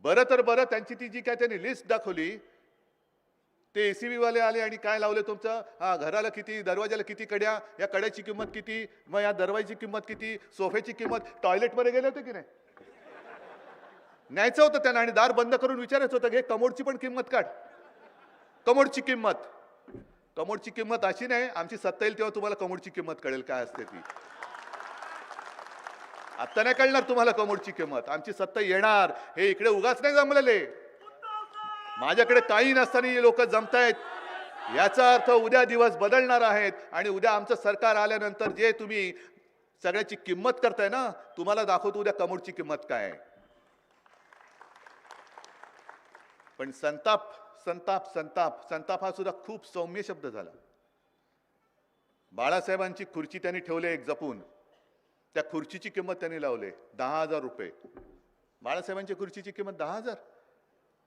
बरं तर बरं, त्यांची ती जी काय त्यांनी लिस्ट दाखवली, ते ACB वाले आले आणि काय लावले तुमचं, हा घराला किती, दरवाजाला किती कड्या, या कड्याची किंमत किती, मग या दरवाजाची किंमत किती, सोफ्याची किंमत. टॉयलेटमध्ये गेले होते की नाही? न्यायचं होतं त्यांना आणि दार बंद करून विचारायचं होतं की कमोडची पण किंमत काढ. कमोडची किंमत, कमोडची किंमत अशी नाही, आमची सत्ता येईल तेव्हा तुम्हाला कमोडची किंमत कळेल काय असते ती. आता नाही कळणार तुम्हाला कमोडची किंमत, आमची सत्ता येणार. हे इकडे उगाच नाही जमलेले, माझ्याकडे काही नसताना हे लोक जमतायत. याचा अर्थ उद्या दिवस बदलणार आहेत, आणि उद्या आमचं सरकार आल्यानंतर जे तुम्ही सगळ्याची किंमत करताय ना, तुम्हाला दाखवतो उद्या कमोडची किंमत काय आहे. पण संताप संताप संताप संताप हा सुद्धा खूप सौम्य शब्द झाला. बाळासाहेबांची खुर्ची त्यांनी ठेवले एक जपून, त्या खुर्चीची किंमत त्यांनी लावले 10,000 रुपये. बाळासाहेबांच्या खुर्चीची किंमत 10,000.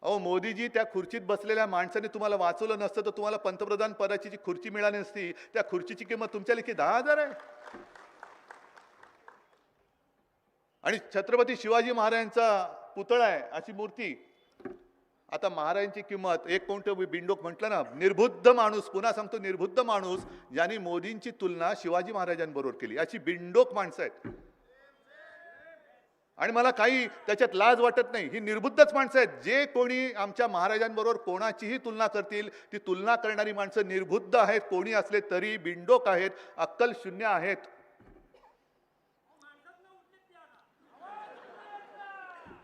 अहो मोदीजी, त्या खुर्चीत बसलेल्या माणसाने तुम्हाला वाचवलं नसतं तर तुम्हाला पंतप्रधान पदाची जी खुर्ची मिळाली नसती, त्या खुर्चीची किंमत तुमच्या लेखी 10,000 आहे. आणि छत्रपती शिवाजी महाराजांचा पुतळा आहे अशी मूर्ती, आता महाराजांची किंमत एक कोणतं बिंडोक म्हटलं ना, निर्बुद्ध माणूस, पुन्हा सांगतो निर्बुद्ध माणूस, ज्यांनी मोदींची तुलना शिवाजी महाराजांबरोबर केली, अशी बिंडोक माणसं आहेत. आणि मला काही त्याच्यात लाज वाटत नाही, ही निर्बुद्धच माणसं आहेत. जे कोणी आमच्या महाराजांबरोबर कोणाचीही तुलना करतील, ती तुलना करणारी माणसं निर्बुद्ध आहेत, कोणी असले तरी बिंडोक आहेत, अक्कल शून्य आहेत.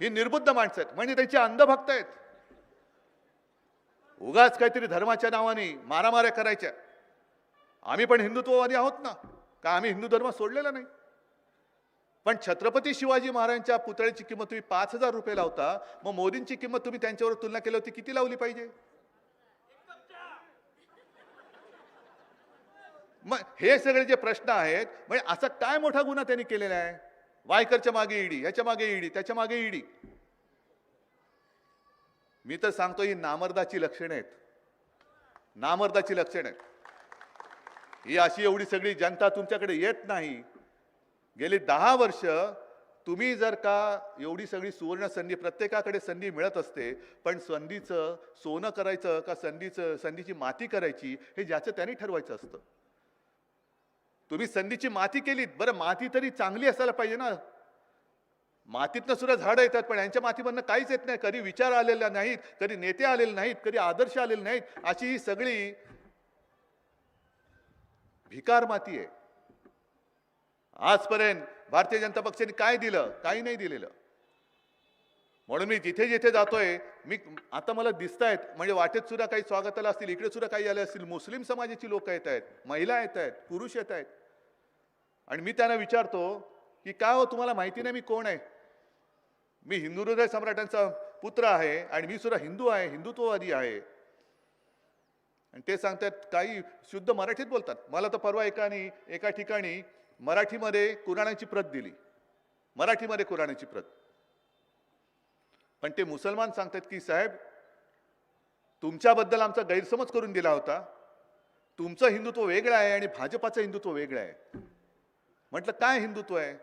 ही निर्बुद्ध माणसं आहेत, म्हणजे त्यांची अंधभक्त आहेत. उगाच काहीतरी धर्माच्या नावाने मारामाऱ्या करायच्या. आम्ही पण हिंदुत्ववादी आहोत ना, का आम्ही हिंदू धर्म सोडलेला नाही? पण छत्रपती शिवाजी महाराजांच्या पुतळ्याची किंमत तुम्ही 5,000 रुपये लावता, मग मोदींची किंमत तुम्ही त्यांच्यावर तुलना केली होती किती लावली पाहिजे? मग हे सगळे जे प्रश्न आहेत, म्हणजे असा काय मोठा गुन्हा त्यांनी केलेला आहे? वायकरच्या मागे ईडी, ह्याच्या मागे ईडी, त्याच्या मागे ईडी. मी तर सांगतो ही नामर्दाची लक्षणे आहेत, नामर्दाची लक्षणे आहेत. ही अशी एवढी सगळी जनता तुमच्याकडे येत नाही. गेली 10 वर्ष तुम्ही जर का एवढी सगळी सुवर्ण संधी, प्रत्येकाकडे संधी मिळत असते, पण संधीचं सोनं करायचं का संधीची माती करायची हे ज्याचं त्यांनी ठरवायचं असतं. तुम्ही संधीची माती केलीत, बरं माती तरी चांगली असायला पाहिजे ना. मातीतनं सुद्धा झाडं येतात, पण यांच्या मातीमधनं काहीच येत नाही. कधी विचार आलेला नाहीत, कधी नेते आलेले नाहीत, कधी आदर्श आलेले नाहीत. अशी ही सगळी भिकार माती आहे. आजपर्यंत भारतीय जनता पक्षाने काय दिलं? काही नाही दिलेलं. म्हणून मी जिथे जिथे जातोय, मी आता मला दिसत आहेत, म्हणजे वाटेत सुद्धा काही स्वागताला असतील, इकडे सुद्धा काही आले असतील, मुस्लिम समाजाची लोक येत आहेत, महिला येत आहेत, पुरुष येत आहेत. आणि मी त्यांना विचारतो की काय हो, तुम्हाला माहिती नाही मी कोण आहे? मी हिंदू हृदय सम्राटांचा पुत्र आहे, आणि मी सुद्धा हिंदू आहे, हिंदुत्ववादी आहे. आणि ते सांगतात, काही शुद्ध मराठीत बोलतात. मला तर परवा एका ठिकाणी मराठीमध्ये कुराणाची प्रत दिली, मराठीमध्ये कुराणाची प्रत. पण ते मुसलमान सांगतात की साहेब, तुमच्याबद्दल आमचा गैरसमज करून दिला होता, तुमचं हिंदुत्व वेगळं आहे आणि भाजपाचं हिंदुत्व वेगळं आहे. म्हटलं काय हिंदुत्व आहे?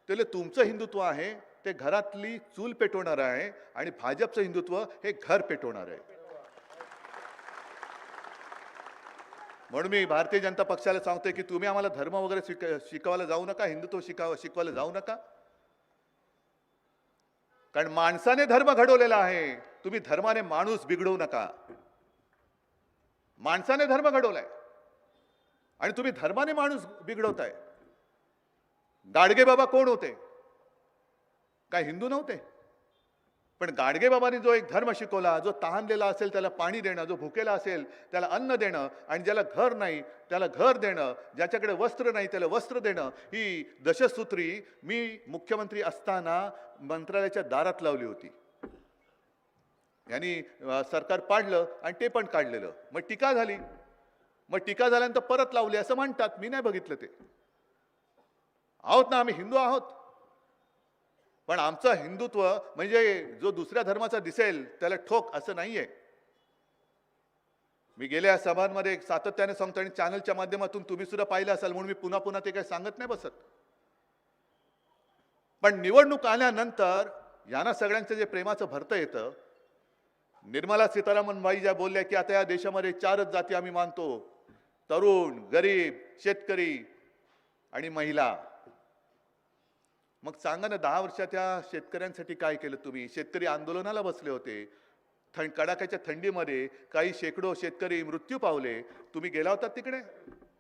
त्याला तुमचं हिंदुत्व आहे ते घरातली चूल पेटवणार आहे, आणि भाजपचं हिंदुत्व हे घर पेटवणार आहे. म्हणून मी भारतीय जनता पक्षाला सांगतोय की तुम्ही आम्हाला धर्म वगैरे शिकवायला जाऊ नका, हिंदुत्व शिकवायला जाऊ नका. कारण माणसाने धर्म घडवलेला आहे, तुम्ही धर्माने माणूस बिघडवू नका. माणसाने धर्म घडवलाय आणि तुम्ही धर्माने माणूस बिघडवताय. गाडगे बाबा कोण होते? काय हिंदू नव्हते? पण गाडगे बाबांनी जो एक धर्म शिकवला, जो तहानलेला असेल त्याला पाणी देणं, जो भुकेला असेल त्याला अन्न देणं, आणि ज्याला घर नाही त्याला घर देणं, ज्याच्याकडे वस्त्र नाही त्याला वस्त्र देणं, ही दशसूत्री मी मुख्यमंत्री असताना मंत्रालयाच्या दारात लावली होती. यांनी सरकार पाडलं आणि ते पण काढलेलं. मग टीका झाली. मग टीका झाल्यानंतर परत लावली असं म्हणतात. मी नाही बघितलं ते. आहोत ना, आम्ही हिंदू आहोत. पण आमचं हिंदुत्व म्हणजे जो दुसऱ्या धर्माचा दिसेल त्याला ठोक असं नाहीये. मी गेल्या सभांमध्ये सातत्याने सांगतो आणि चॅनलच्या माध्यमातून तुम्ही सुद्धा पाहिलं असाल म्हणून मी पुन्हा पुन्हा ते काही सांगत नाही बसत. पण निवडणूक आल्यानंतर यांना सगळ्यांचं जे प्रेमाचं भरतं येतं. निर्मला सीतारामन बाई ज्या बोलल्या की आता या देशामध्ये 4च जाती आम्ही मानतो, तरुण, गरीब, शेतकरी आणि महिला. मग सांगा ना, 10 वर्षात त्या शेतकऱ्यांसाठी काय केलं तुम्ही? शेतकरी आंदोलनाला बसले होते. कडाक्याच्या थंडीमध्ये काही शेकडो शेतकरी मृत्यू पावले. तुम्ही गेला होता तिकडे?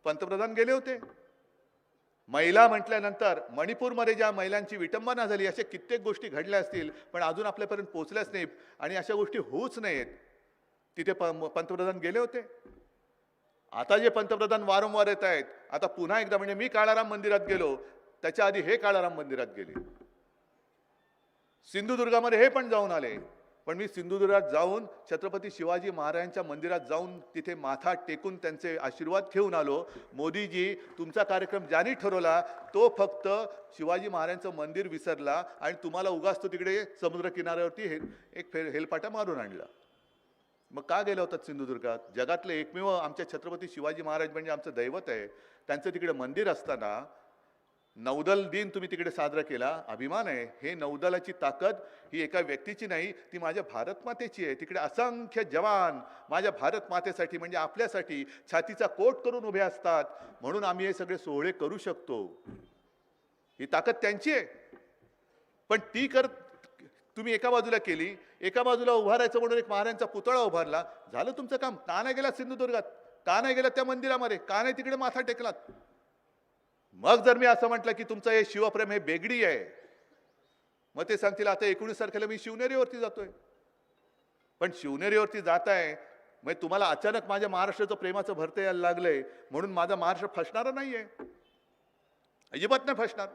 पंतप्रधान गेले होते. महिला म्हटल्यानंतर मणिपूरमध्ये ज्या महिलांची विटंबना झाली, अशा कित्येक गोष्टी घडल्या असतील पण अजून आपल्यापर्यंत पोहोचल्याच नाहीत आणि अशा गोष्टी होऊच नाहीत. तिथे पंतप्रधान गेले होते. आता जे पंतप्रधान वारंवार येत आहेत, आता पुन्हा एकदा म्हणजे मी काळाराम मंदिरात गेलो, त्याच्या आधी हे काळाराम मंदिरात गेले. सिंधुदुर्गामध्ये हे पण जाऊन आले. पण मी सिंधुदुर्गात जाऊन छत्रपती शिवाजी महाराजांच्या मंदिरात जाऊन तिथे माथा टेकून त्यांचे आशीर्वाद घेऊन आलो. मोदीजी, तुमचा कार्यक्रम ज्यांनी ठरवला तो फक्त शिवाजी महाराजांचं मंदिर विसरला आणि तुम्हाला उगाच तो तिकडे समुद्र किनाऱ्यावरती एक हेलपाटा मारून आणला. मग का गेला होता सिंधुदुर्गात? जगातले एकमेव आमच्या छत्रपती शिवाजी महाराज म्हणजे आमचं दैवत आहे, त्यांचं तिकडे मंदिर असताना नौदल दिन तुम्ही तिकडे साजरा केला. अभिमान आहे. हे नौदलाची ताकद ही एका व्यक्तीची नाही, ती माझ्या भारत मातेची आहे. तिकडे असंख्य जवान माझ्या भारत मातेसाठी म्हणजे आपल्यासाठी छातीचा कोट करून उभे असतात, म्हणून आम्ही हे सगळे सोहळे करू शकतो. ही ताकद त्यांची आहे. पण ती तुम्ही एका बाजूला केली, एका बाजूला उभारायचं म्हणून एक महाराजांचा पुतळा उभारला. झालं तुमचं काम. का नाही गेला सिंधुदुर्गात? का नाही गेला त्या मंदिरामध्ये? का नाही तिकडे माथा टेकलात? मग जर मी असं म्हटलं की तुमचं हे शिवप्रेम हे बेगडी आहे, मग ते सांगतील आता 19 तारखेला मी शिवनेरीवरती जातोय. पण शिवनेरीवरती जात आहे मग तुम्हाला अचानक माझ्या महाराष्ट्राचं प्रेमाचं भरतं यायला लागलंय म्हणून माझा महाराष्ट्र फसणारा नाहीये, अजिबात नाही फसणार.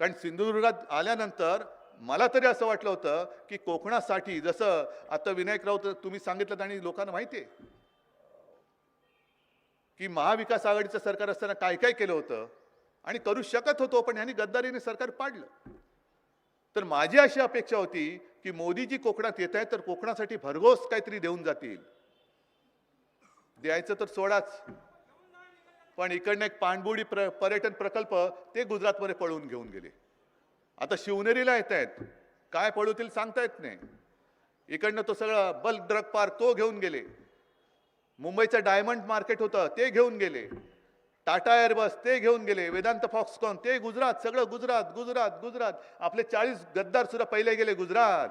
कारण सिंधुदुर्गात आल्यानंतर मला तरी असं वाटलं होतं की कोकणासाठी जसं आता विनायक राऊत तुम्ही सांगितलं आणि लोकांना माहिती आहे की महाविकास आघाडीचं सरकार असताना काय काय केलं होतं आणि करू शकत होतो, पण यांनी गद्दारीने सरकार पाडलं. तर माझी अशी अपेक्षा होती की मोदीजी कोकणात येत आहेत तर कोकणासाठी भरघोस काहीतरी देऊन जातील. द्यायचं तर सोडाच, पण इकडनं एक पाणबुडी पर्यटन प्रकल्प ते गुजरातमध्ये पळवून घेऊन गेले. आता शिवनेरीला येत आहेत, काय पळवतील सांगता येत नाही. इकडनं तो सगळा बल्क ड्रग पार्क तो घेऊन गेले. मुंबईचं डायमंड मार्केट होतं ते घेऊन गेले. टाटा एअरबस ते घेऊन गेले. वेदांत फॉक्सकॉन ते गुजरात, सगळं गुजरात गुजरात गुजरात. आपले 40 गद्दार सुद्धा पहिले गेले गुजरात.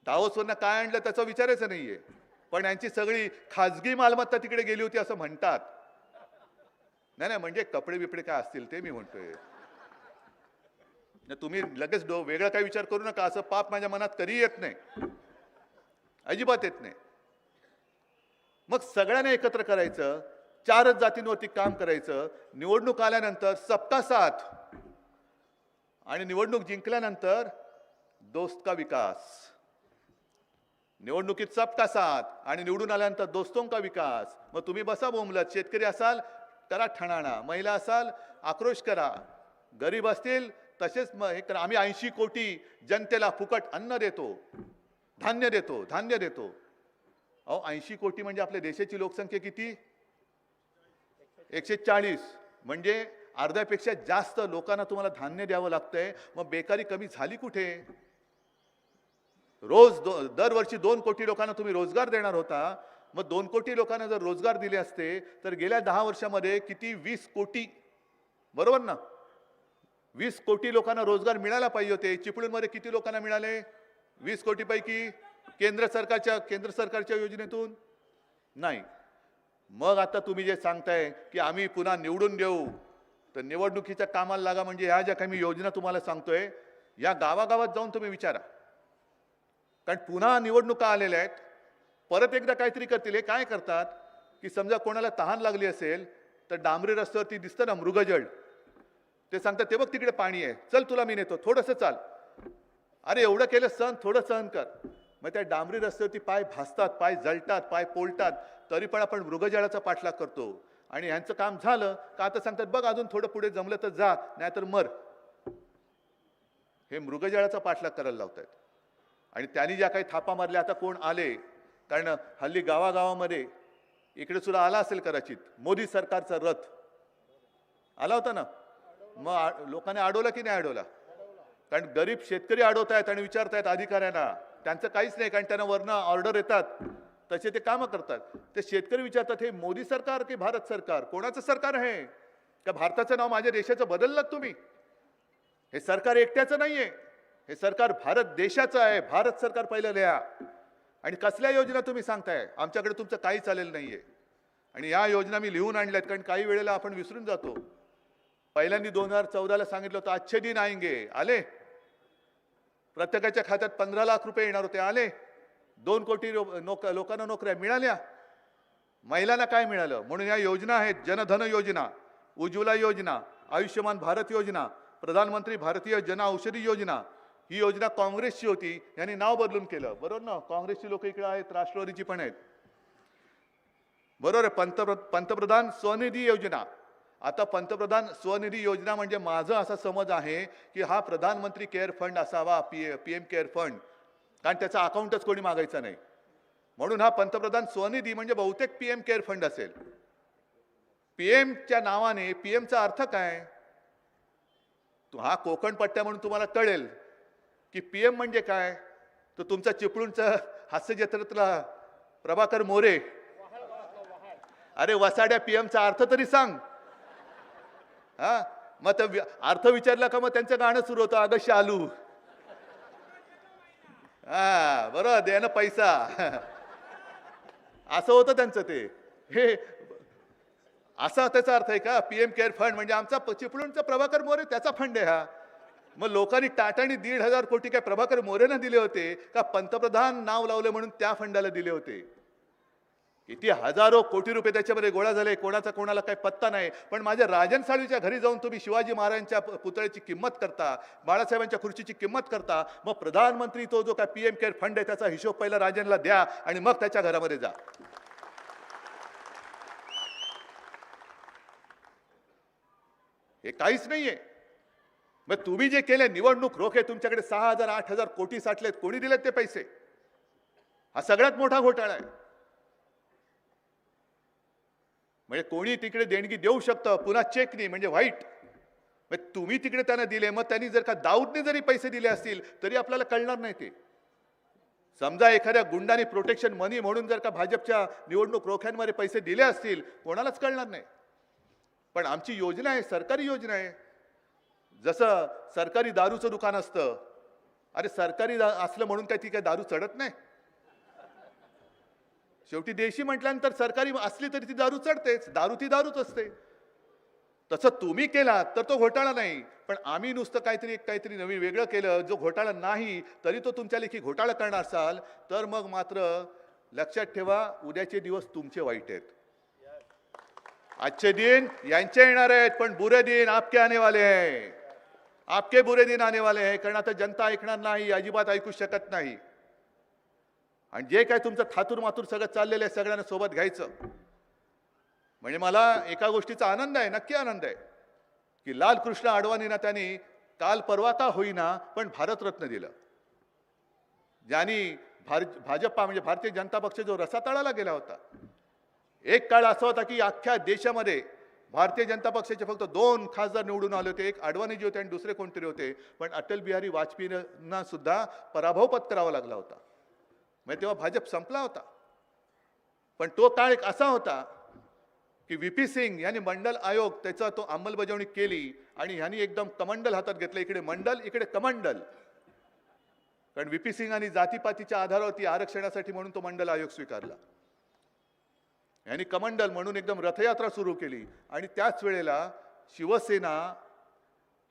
दावोसवरनं काय आणलं त्याचा विचारायचं नाहीये, पण यांची सगळी खाजगी मालमत्ता तिकडे गेली होती असं म्हणतात. नाही नाही, म्हणजे कपडे बिपडे काय असतील ते मी म्हणतोय. तुम्ही लगेच वेगळा काय विचार करू नका. असं पाप माझ्या मनात कधी येत नाही, अजिबात येत नाही. मग सगळ्यांना एकत्र करायचं, 4च जातींवरती काम करायचं. निवडणूक आल्यानंतर सबका साथ आणि निवडणूक जिंकल्यानंतर दोस्त का विकास. निवडणुकीत सबका साथ आणि निवडून आल्यानंतर दोस्तों का विकास. मग तुम्ही बसा बोंबलत. शेतकरी असाल करा ठणाणा, महिला असाल आक्रोश करा, गरीब असतील तसेच हे करा. आम्ही 80 कोटी जनतेला फुकट अन्न देतो, धान्य देतो, धान्य देतो. अहो 80 कोटी म्हणजे आपल्या देशाची लोकसंख्या किती? 140. म्हणजे अर्ध्यापेक्षा जास्त लोकांना तुम्हाला धान्य द्यावं लागतंय. मग बेकारी कमी झाली कुठे? दरवर्षी 2 कोटी लोकांना तुम्ही रोजगार देणार होता. मग 2 कोटी लोकांना जर रोजगार दिले असते तर गेल्या 10 वर्षामध्ये किती? 20 कोटी, बरोबर ना? 20 कोटी लोकांना रोजगार मिळायला पाहिजे होते. चिपळूणमध्ये किती लोकांना मिळाले? 20 कोटी पैकी केंद्र सरकारच्या योजनेतून नाही. मग आता तुम्ही जे सांगताय की आम्ही पुन्हा निवडून देऊ, तर निवडणुकीच्या कामाला लागा. म्हणजे ह्या ज्या काही मी योजना तुम्हाला सांगतोय या गावागावात जाऊन तुम्ही विचारा. कारण पुन्हा निवडणुका आलेल्या आहेत, परत एकदा काहीतरी करतील. हे काय करतात की समजा कोणाला तहान लागली असेल तर डांबरी रस्त्यावरती दिसतं ना मृगजळ, ते सांगतात ते बघ तिकडे पाणी आहे, चल तुला मी नेतो, थोडंसं चाल. अरे एवढं केलं, थोडं सहन कर. मग त्या डांबरी रस्त्यावरती पाय भासतात, पाय जळतात, पाय पोळतात, तरी पण आपण मृगजळाचा पाठलाग करतो. आणि ह्यांचं काम झालं का आता सांगतात बघ अजून थोडं पुढे जमलं तर जा, नाहीतर मर. हे मृगजळाचा पाठलाग करायला लावतात. आणि त्यांनी ज्या काही थापा मारल्या, आता कोण आले, कारण हल्ली गावागावामध्ये इकडे सुद्धा आला असेल कदाचित मोदी सरकारचा रथ आला होता ना. मग लोकांनी अडवला की नाही अडवला? कारण गरीब शेतकरी अडवतायत आणि विचारतायत अधिकाऱ्यांना, त्यांचं काहीच नाही, कारण त्यांना वरनं ऑर्डर येतात तसे ते कामं करतात. ते शेतकरी विचारतात हे मोदी सरकार की भारत सरकार, कोणाचं सरकार आहे? का भारताचं नाव माझ्या देशाचं बदललं तुम्ही? हे सरकार एकट्याचं नाहीये, हे सरकार भारत देशाचं आहे. भारत सरकार पहिलं लिहा. आणि कसल्या योजना तुम्ही सांगताय? आमच्याकडे तुमचं काही चालेल नाहीये. आणि या योजना मी लिहून आणल्यात, कारण काही वेळेला आपण विसरून जातो. पहिल्यांदा 2014ला सांगितलं होतं अच्छे दिन आएंगे, आले. प्रत्येकाच्या खात्यात 15 लाख रुपये येणार होते, आले. 2 कोटी लोकांना नोकऱ्या मिळाल्या. महिलांना काय मिळालं? म्हणून या योजना आहेत, जनधन योजना, उज्ज्वला योजना, आयुष्यमान भारत योजना, प्रधानमंत्री भारतीय जन औषधी योजना. ही योजना काँग्रेसची होती, यांनी नाव बदलून केलं. बरोबर ना? काँग्रेसची लोक इकडे आहेत, राष्ट्रवादीची पण आहेत. बरोबर आहे. पंतप्रधान स्वनिधी योजना. आता पंतप्रधान स्वनिधी योजना म्हणजे माझं असा समज आहे की हा प्रधानमंत्री केअर फंड असावा, पीएम केअर फंड, कारण त्याचा अकाउंटच कोणी मागायचं नाही. म्हणून हा पंतप्रधान स्वनिधी म्हणजे बहुतेक पीएम केअर फंड असेल. पीएमच्या नावाने पीएमचा अर्थ काय? हा कोकण पट्ट्या म्हणून तुम्हाला कळेल की पीएम म्हणजे काय. तर तुमचा चिपळूणचा हास्य जत्रेतला प्रभाकर मोरे, अरे वसाड्या पीएमचा अर्थ तरी सांग. हा मग अर्थ विचारला का मग त्यांचं गाणं सुरू होतं, अगं शालू. हा बरोबर, दे ना पैसा. असं होतं त्यांचं ते. हे असा त्याचा अर्थ आहे का? पीएम केअर फंड म्हणजे आमचा चिपळूणचा प्रभाकर मोरे त्याचा फंड आहे हा. मग लोकांनी टाटाने 1,500 कोटी काय प्रभाकर मोरेंना दिले होते का पंतप्रधान नाव लावले म्हणून त्या फंडाला दिले होते? किती हजारो कोटी रुपये त्याच्यामध्ये गोळा झाले, कोणाचा कोणाला काही पत्ता नाही. पण माझ्या राजन साळवीच्या घरी जाऊन तुम्ही शिवाजी महाराजांच्या पुतळ्याची किंमत करता, बाळासाहेबांच्या खुर्चीची किंमत करता. मग प्रधानमंत्री तो जो काय पीएम केअर फंड आहे त्याचा हिशोब पहिला राजनला द्या आणि मग त्याच्या घरामध्ये जा. हे काहीच नाहीये. मग तुम्ही जे केले निवडणूक रोखे, तुमच्याकडे 6,000 8,000 कोटी साठलेत, कोणी दिलेत ते पैसे? हा सगळ्यात मोठा घोटाळा आहे. म्हणजे कोणी तिकडे देणगी देऊ शकतं, पुन्हा चेक नाही म्हणजे व्हाईट. मग तुम्ही तिकडे त्यांना दिले, मग त्यांनी जर का दाऊदने जरी पैसे दिले असतील तरी आपल्याला कळणार नाही ते. समजा एखाद्या गुंडाने प्रोटेक्शन मनी म्हणून जर का भाजपच्या निवडणूक रोख्यांमध्ये पैसे दिले असतील, कोणालाच कळणार नाही. पण आमची योजना आहे, सरकारी योजना आहे. जसं सरकारी दारूचं दुकान असतं, अरे सरकारी असलं म्हणून काय ती काय दारू चढत नाही? शेवटी देशी म्हटल्यानंतर सरकारी असली तरी ती दारू चढतेच, दारू ती दारूच असते. तसं तुम्ही केला तर तो घोटाळा नाही. पण आम्ही नुसतं काहीतरी नवीन वेगळं केलं, जो घोटाळा नाही तरी तो तुमच्या लेखी घोटाळा करणार असाल तर मग मात्र लक्षात ठेवा, उद्याचे दिवस तुमचे वाईट आहेत. अच्छे दिन यांचे येणार आहेत, पण बुरे दिन आपके आने वाले हैं. आपके बुरे दिन आने वाले हैं. कारण आता जनता ऐकणार नाही, अजिबात ऐकू शकत नाही. आणि जे काय तुमचं थातूर मातूर सगळं चाललेलं आहे सगळ्यांना सोबत घ्यायचं. म्हणजे मला एका गोष्टीचा आनंद आहे, नक्की आनंद आहे, की लालकृष्ण अडवाणींना त्यांनी काल परवा का होईना पण भारतरत्न दिलं. ज्यांनी भाजपा म्हणजे भारतीय जनता पक्ष जो रसातळाला गेला होता. एक काळ असा होता की अख्ख्या देशामध्ये भारतीय जनता पक्षाचे फक्त 2 खासदार निवडून आले होते, एक अडवाणीजी होते आणि दुसरे कोणतरी होते. पण अटल बिहारी वाजपेयींना सुद्धा पराभव पत्करावा लागला होता. म्हणजे तेव्हा भाजप संपला होता. पण तो काळ एक असा होता की व्ही.पी. सिंग यांनी मंडल आयोग त्याचा तो अंमलबजावणी केली आणि ह्यांनी एकदम कमंडल हातात घेतलं. इकडे मंडल, इकडे कमंडल. कारण व्हीपी सिंग आणि जातीपातीच्या आधारावरती आरक्षणासाठी म्हणून तो मंडल आयोग स्वीकारला. यांनी कमंडल म्हणून एकदम रथयात्रा सुरू केली आणि त्याच वेळेला शिवसेना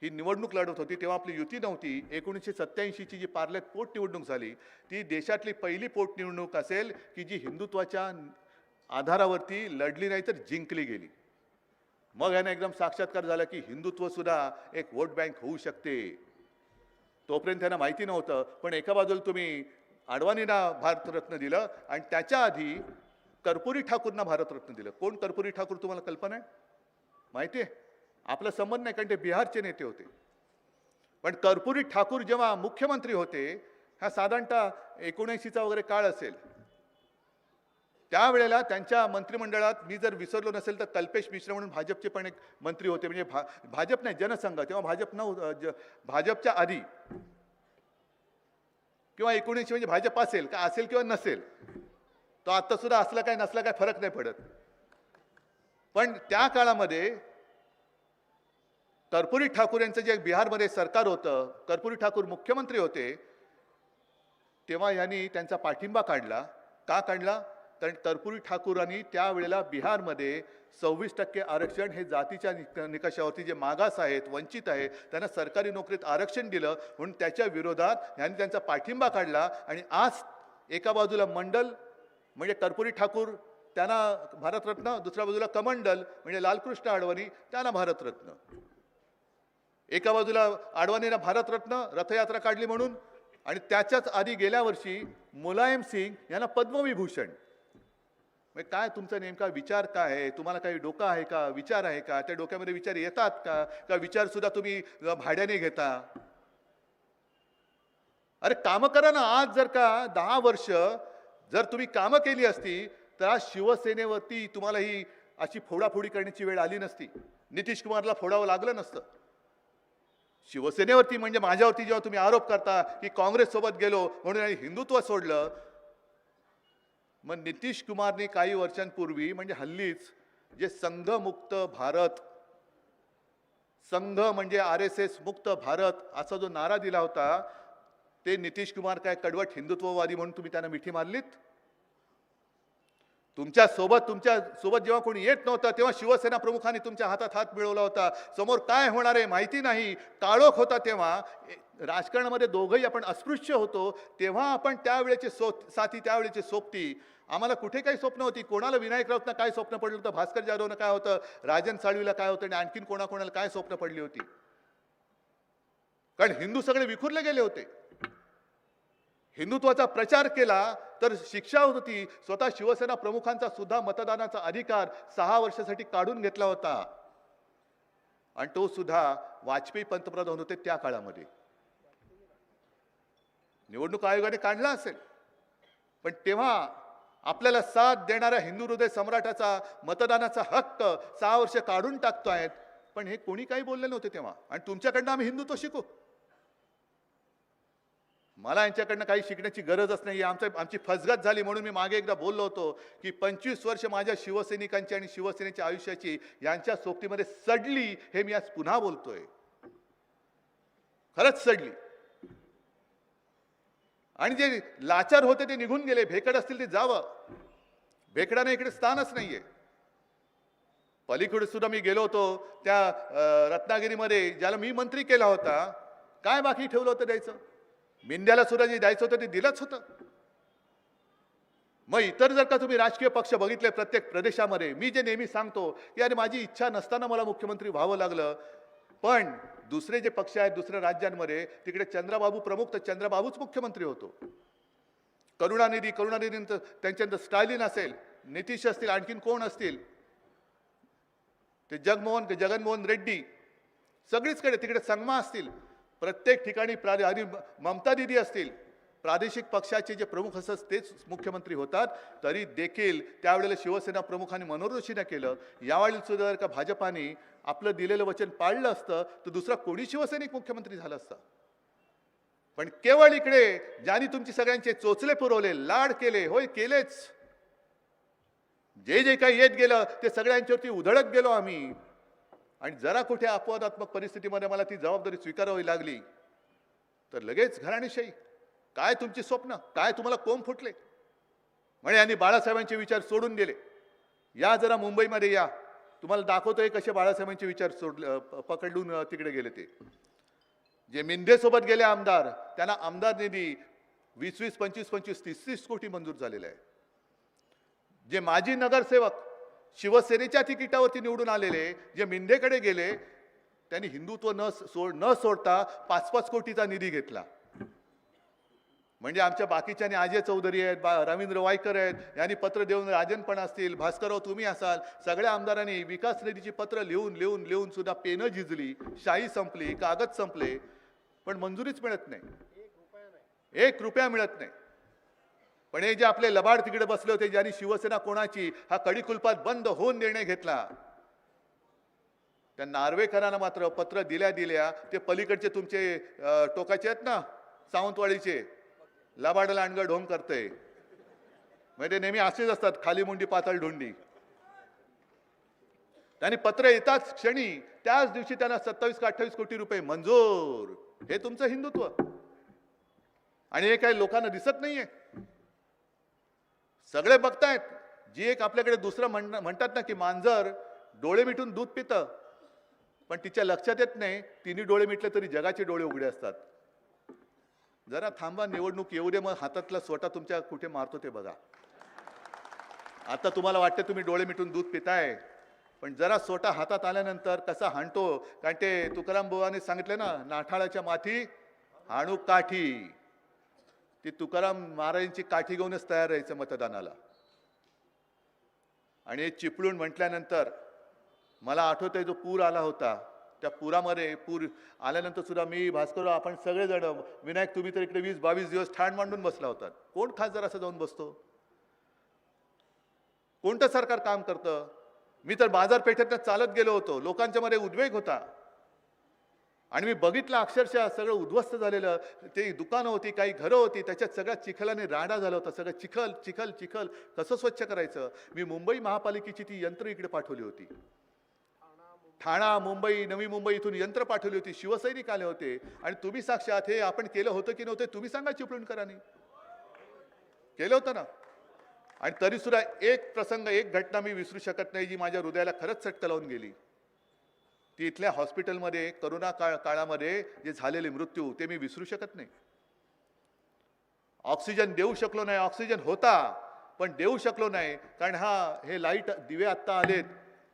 ही निवडणूक लढवत होती. तेव्हा आपली युती नव्हती. 1987ची जी पार्ल्यात पोटनिवडणूक झाली ती देशातली पहिली पोटनिवडणूक असेल की जी हिंदुत्वाच्या आधारावरती लढली नाही तर जिंकली गेली. मग याने एकदम साक्षात्कार झाला की हिंदुत्व सुद्धा एक वोट बँक होऊ शकते. तोपर्यंत त्यांना माहिती नव्हतं. पण एका बाजूला तुम्ही अडवाणींना भारतरत्न दिलं आणि त्याच्या आधी कर्पुरी ठाकूरना भारतरत्न दिलं. कोण कर्पुरी ठाकूर तुम्हाला कल्पना आहे? माहिती आहे? आपला संबंध नाही कारण ते बिहारचे नेते होते. पण कर्पुरी ठाकूर जेव्हा मुख्यमंत्री होते, हा साधारणतः 79चा वगैरे काळ असेल, त्यावेळेला त्यांच्या मंत्रिमंडळात मी जर विसरलो नसेल तर कल्पेश मिश्रा म्हणून भाजपचे पण एक मंत्री होते. म्हणजे भाजप नाही, जनसंघ. तेव्हा भाजप नव्हतं. भाजपच्या आधी किंवा 19 म्हणजे भाजप असेल का असेल किंवा नसेल, तो आता सुद्धा असला काय नसला काय फरक नाही पडत. पण त्या काळामध्ये कर्पुरी ठाकूर यांचं जे बिहारमध्ये सरकार होतं, कर्पुरी ठाकूर मुख्यमंत्री होते, तेव्हा यांनी त्यांचा पाठिंबा काढला. का काढला? कारण कर्पुरी ठाकूरांनी त्यावेळेला बिहारमध्ये 26% आरक्षण हे जातीच्या निकषावरती जे मागास आहेत, वंचित आहेत, त्यांना सरकारी नोकरीत आरक्षण दिलं म्हणून त्याच्या विरोधात यांनी त्यांचा पाठिंबा काढला. आणि आज एका बाजूला मंडल म्हणजे कर्पुरी ठाकूर त्यांना भारतरत्न, दुसऱ्या बाजूला कमंडल म्हणजे लालकृष्ण अडवाणी त्यांना भारतरत्न. एका बाजूला अडवाणींना भारतरत्न रथयात्रा काढली म्हणून, आणि त्याच्याच आधी गेल्या वर्षी मुलायम सिंग यांना पद्मविभूषण. म्हणजे काय तुमचा नेमका विचार काय आहे? तुम्हाला काही डोकं आहे का? विचार आहे का? त्या डोक्यामध्ये विचार येतात का? का विचार सुद्धा तुम्ही भाड्याने घेता? अरे कामं करा ना. आज जर का 10 वर्ष जर तुम्ही कामं केली असती तर आज शिवसेनेवरती तुम्हाला ही अशी फोडाफोडी करण्याची वेळ आली नसती. नितीश कुमारला फोडावं लागलं नसतं. शिवसेनेवरती म्हणजे माझ्यावरती जेव्हा तुम्ही आरोप करता की काँग्रेस सोबत गेलो म्हणून हिंदुत्व सोडलं, मग नितीश कुमारने काही वर्षांपूर्वी म्हणजे हल्लीच जे संघमुक्त भारत, संघ म्हणजे RSS मुक्त भारत असा जो नारा दिला होता, ते नितीश कुमार काय कडवट हिंदुत्ववादी म्हणून तुम्ही त्यांना मिठी मारलीत? तुमच्या सोबत जेव्हा कोणी येत नव्हतं तेव्हा शिवसेना प्रमुखांनी तुमच्या हातात हात मिळवला होता. समोर काय होणार आहे माहिती नाही, काळोख होता. तेव्हा राजकारणामध्ये दोघंही आपण अस्पृश्य होतो. तेव्हा आपण त्यावेळेचे साथी, त्यावेळेचे सोबती. आम्हाला कुठे काही स्वप्न होती? कोणाला विनायक राऊतना काय स्वप्न पडलं होतं? भास्कर जाधवनं काय होतं? राजन साळवीला काय होतं? आणि आणखीन कोणाकोणाला काय स्वप्न पडली होती? कारण हिंदू सगळे विखुरले गेले होते. हिंदुत्वाचा प्रचार केला तर शिक्षा होती. स्वतः शिवसेना प्रमुखांचा सुद्धा मतदानाचा अधिकार 6 वर्षासाठी काढून घेतला होता. आणि तो सुद्धा वाजपेयी पंतप्रधान होते त्या काळामध्ये. निवडणूक आयोगाने काढला असेल, पण तेव्हा आपल्याला साथ देणाऱ्या हिंदू हृदय सम्राटाचा मतदानाचा हक्क 6 वर्ष काढून टाकतोय. पण हे कोणी काही बोलले नव्हते तेव्हा. आणि तुमच्याकडनं आम्ही हिंदुत्व शिकू. मला यांच्याकडनं काही शिकण्याची गरजच नाही. आमची फसगत झाली म्हणून मी मागे एकदा बोललो होतो की 25 वर्ष माझ्या शिवसैनिकांची आणि शिवसेनेच्या आयुष्याची यांच्या सोबतीमध्ये सडली. हे मी आज पुन्हा बोलतोय. खरंच सडली. आणि जे लाचार होते ते निघून गेले. भेकड असतील ते जावं. भेकडाने इकडे स्थानच नाहीये. पलीकडे सुद्धा मी गेलो होतो त्या रत्नागिरीमध्ये, ज्याला मी मंत्री केला होता. काय बाकी ठेवलं होतं द्यायचं? मिंद्याला सुद्धा जे द्यायचं होतं ते दिलंच होतं. मग इतर जर का तुम्ही राजकीय पक्ष बघितले प्रत्येक प्रदेशामध्ये, मी जे नेहमी सांगतो की अरे माझी इच्छा नसताना मला मुख्यमंत्री व्हावं लागलं. पण दुसरे जे पक्ष आहेत दुसऱ्या राज्यांमध्ये, तिकडे चंद्रबाबू प्रमुख तर चंद्रबाबूच मुख्यमंत्री होतो. करुणानिधी त्यांच्यानंतर स्टॅलिन असेल, नितीश असतील, आणखीन कोण असतील, ते जगनमोहन रेड्डी, सगळीचकडे तिकडे संगमा असतील, प्रत्येक ठिकाणी आणि ममता दिदी असतील, प्रादेशिक पक्षाचे जे प्रमुख असतात तेच मुख्यमंत्री होतात. तरी देखील त्यावेळेला शिवसेना प्रमुखांनी मनोरोषी न केलं. यावेळी सुद्धा जर का भाजपाने आपलं दिलेलं वचन पाळलं असतं तर दुसरा कोणी शिवसैनिक मुख्यमंत्री झाला असता. पण केवळ इकडे ज्यांनी तुमची सगळ्यांचे चोचले पुरवले, लाड केले, होय केलेच, जे जे काही येत गेलं ते सगळ्यांच्यावरती उधळत गेलो आम्ही. आणि जरा कुठे अपवादात्मक परिस्थितीमध्ये मला ती जबाबदारी स्वीकारावी लागली तर लगेच घराणेशाही. काय तुमची स्वप्न, काय तुम्हाला कोंब फुटले? म्हणजे यांनी बाळासाहेबांचे विचार सोडून दिले. या जरा मुंबईमध्ये या, तुम्हाला दाखवतोय कसे बाळासाहेबांचे विचार पकडून तिकडे गेले. ते जे मिंदे सोबत गेले आमदार, त्यांना आमदार निधी 20-20, 25-25, 30-30 कोटी मंजूर झालेला आहे. जे माजी नगरसेवक शिवसेनेच्या तिकिटावरती निवडून आलेले, जे मिंदेकडे गेले, त्यांनी हिंदुत्व न सोडता 5-5 कोटीचा निधी घेतला. म्हणजे आमच्या बाकीच्या अजय चौधरी आहेत, रवींद्र वायकर आहेत, यांनी पत्र देऊन, राजन पण असतील, भास्करराव तुम्ही असाल, सगळ्या आमदारांनी विकास निधीची पत्र लिहून सुद्धा पेनं झिजली, शाई संपली, कागद संपले, पण मंजुरीच मिळत नाही. 1 रुपया मिळत नाही. पण हे जे आपले लबाड तिकडे बसले होते, ज्यांनी शिवसेना कोणाची हा कडिकुलपात बंद होऊन निर्णय घेतला, त्या नार्वेकरांना मात्र पत्र दिल्या ते पलीकडचे तुमचे टोकाचे आहेत ना, सावंतवाडीचे, लबाड लांडगा ढोंग करते, म्हणजे नेहमी असेच असतात, खाली मुंडी पातळ ढोंडी. त्यांनी पत्र येताच क्षणी त्याच दिवशी त्यांना 27 का 28 कोटी रुपये मंजूर. हे तुमचं हिंदुत्व. आणि हे काही लोकांना दिसत नाहीये. सगळे बघतायत. जी एक आपल्याकडे दुसरं म्हणतात ना की मांजर डोळे मिटून दूध पितं, पण तिच्या लक्षात येत नाही तिन्ही डोळे मिटले तरी जगाचे डोळे उघडे असतात. जरा थांबा, निवडणूक येऊ दे, मग हातातला स्वतः तुमच्या कुठे मारतो ते बघा. आता तुम्हाला वाटतं तुम्ही डोळे मिटून दूध पिताय, पण जरा स्वतः हातात आल्यानंतर कसा हाणतो. कारण ते तुकाराम बुवाने सांगितले ना, नाठाळाच्या माथी हाणू काठी. ती तुकाराम महाराजांची काठी घेऊनच तयार राहायचं मतदानाला. आणि हे चिपळूण म्हटल्यानंतर मला आठवतंय जो पूर आला होता, त्या पुरामध्ये पूर आल्यानंतर सुद्धा मी, भास्करराव, आपण सगळेजण, विनायक तुम्ही तर इकडे 20-22 दिवस ठाण मांडून बसला होता. कोण खासदार असं जाऊन बसतो? कोणतं सरकार काम करतं? मी तर बाजारपेठेत चालत गेलो होतो, लोकांच्या मध्ये उद्वेग होता आणि मी बघितलं अक्षरशः सगळं उद्ध्वस्त झालेलं. ते दुकानं होती, काही घरं होती, त्याच्यात सगळ्या चिखलाने राडा झाला होता. सगळं चिखल चिखल चिखल कसं स्वच्छ करायचं? मी मुंबई महापालिकेची ती यंत्र इकडे पाठवली होती. ठाणा, मुंबई, नवी मुंबई इथून यंत्र पाठवली होती. शिवसैनिक आले होते. आणि तुम्ही साक्षात हे आपण केलं होतं की नव्हतं तुम्ही सांगा. चिपळूणकरांनी केलं होतं ना. आणि तरी सुद्धा एक प्रसंग, एक घटना मी विसरू शकत नाही, जी माझ्या हृदयाला खरंच चटका लावून गेली. ती इथल्या हॉस्पिटलमध्ये करोना काळामध्ये जे झालेले मृत्यू, ते मी विसरू शकत नाही. ऑक्सिजन देऊ शकलो नाही. ऑक्सिजन होता पण देऊ शकलो नाही, कारण हे लाईट दिवे आत्ता आलेत,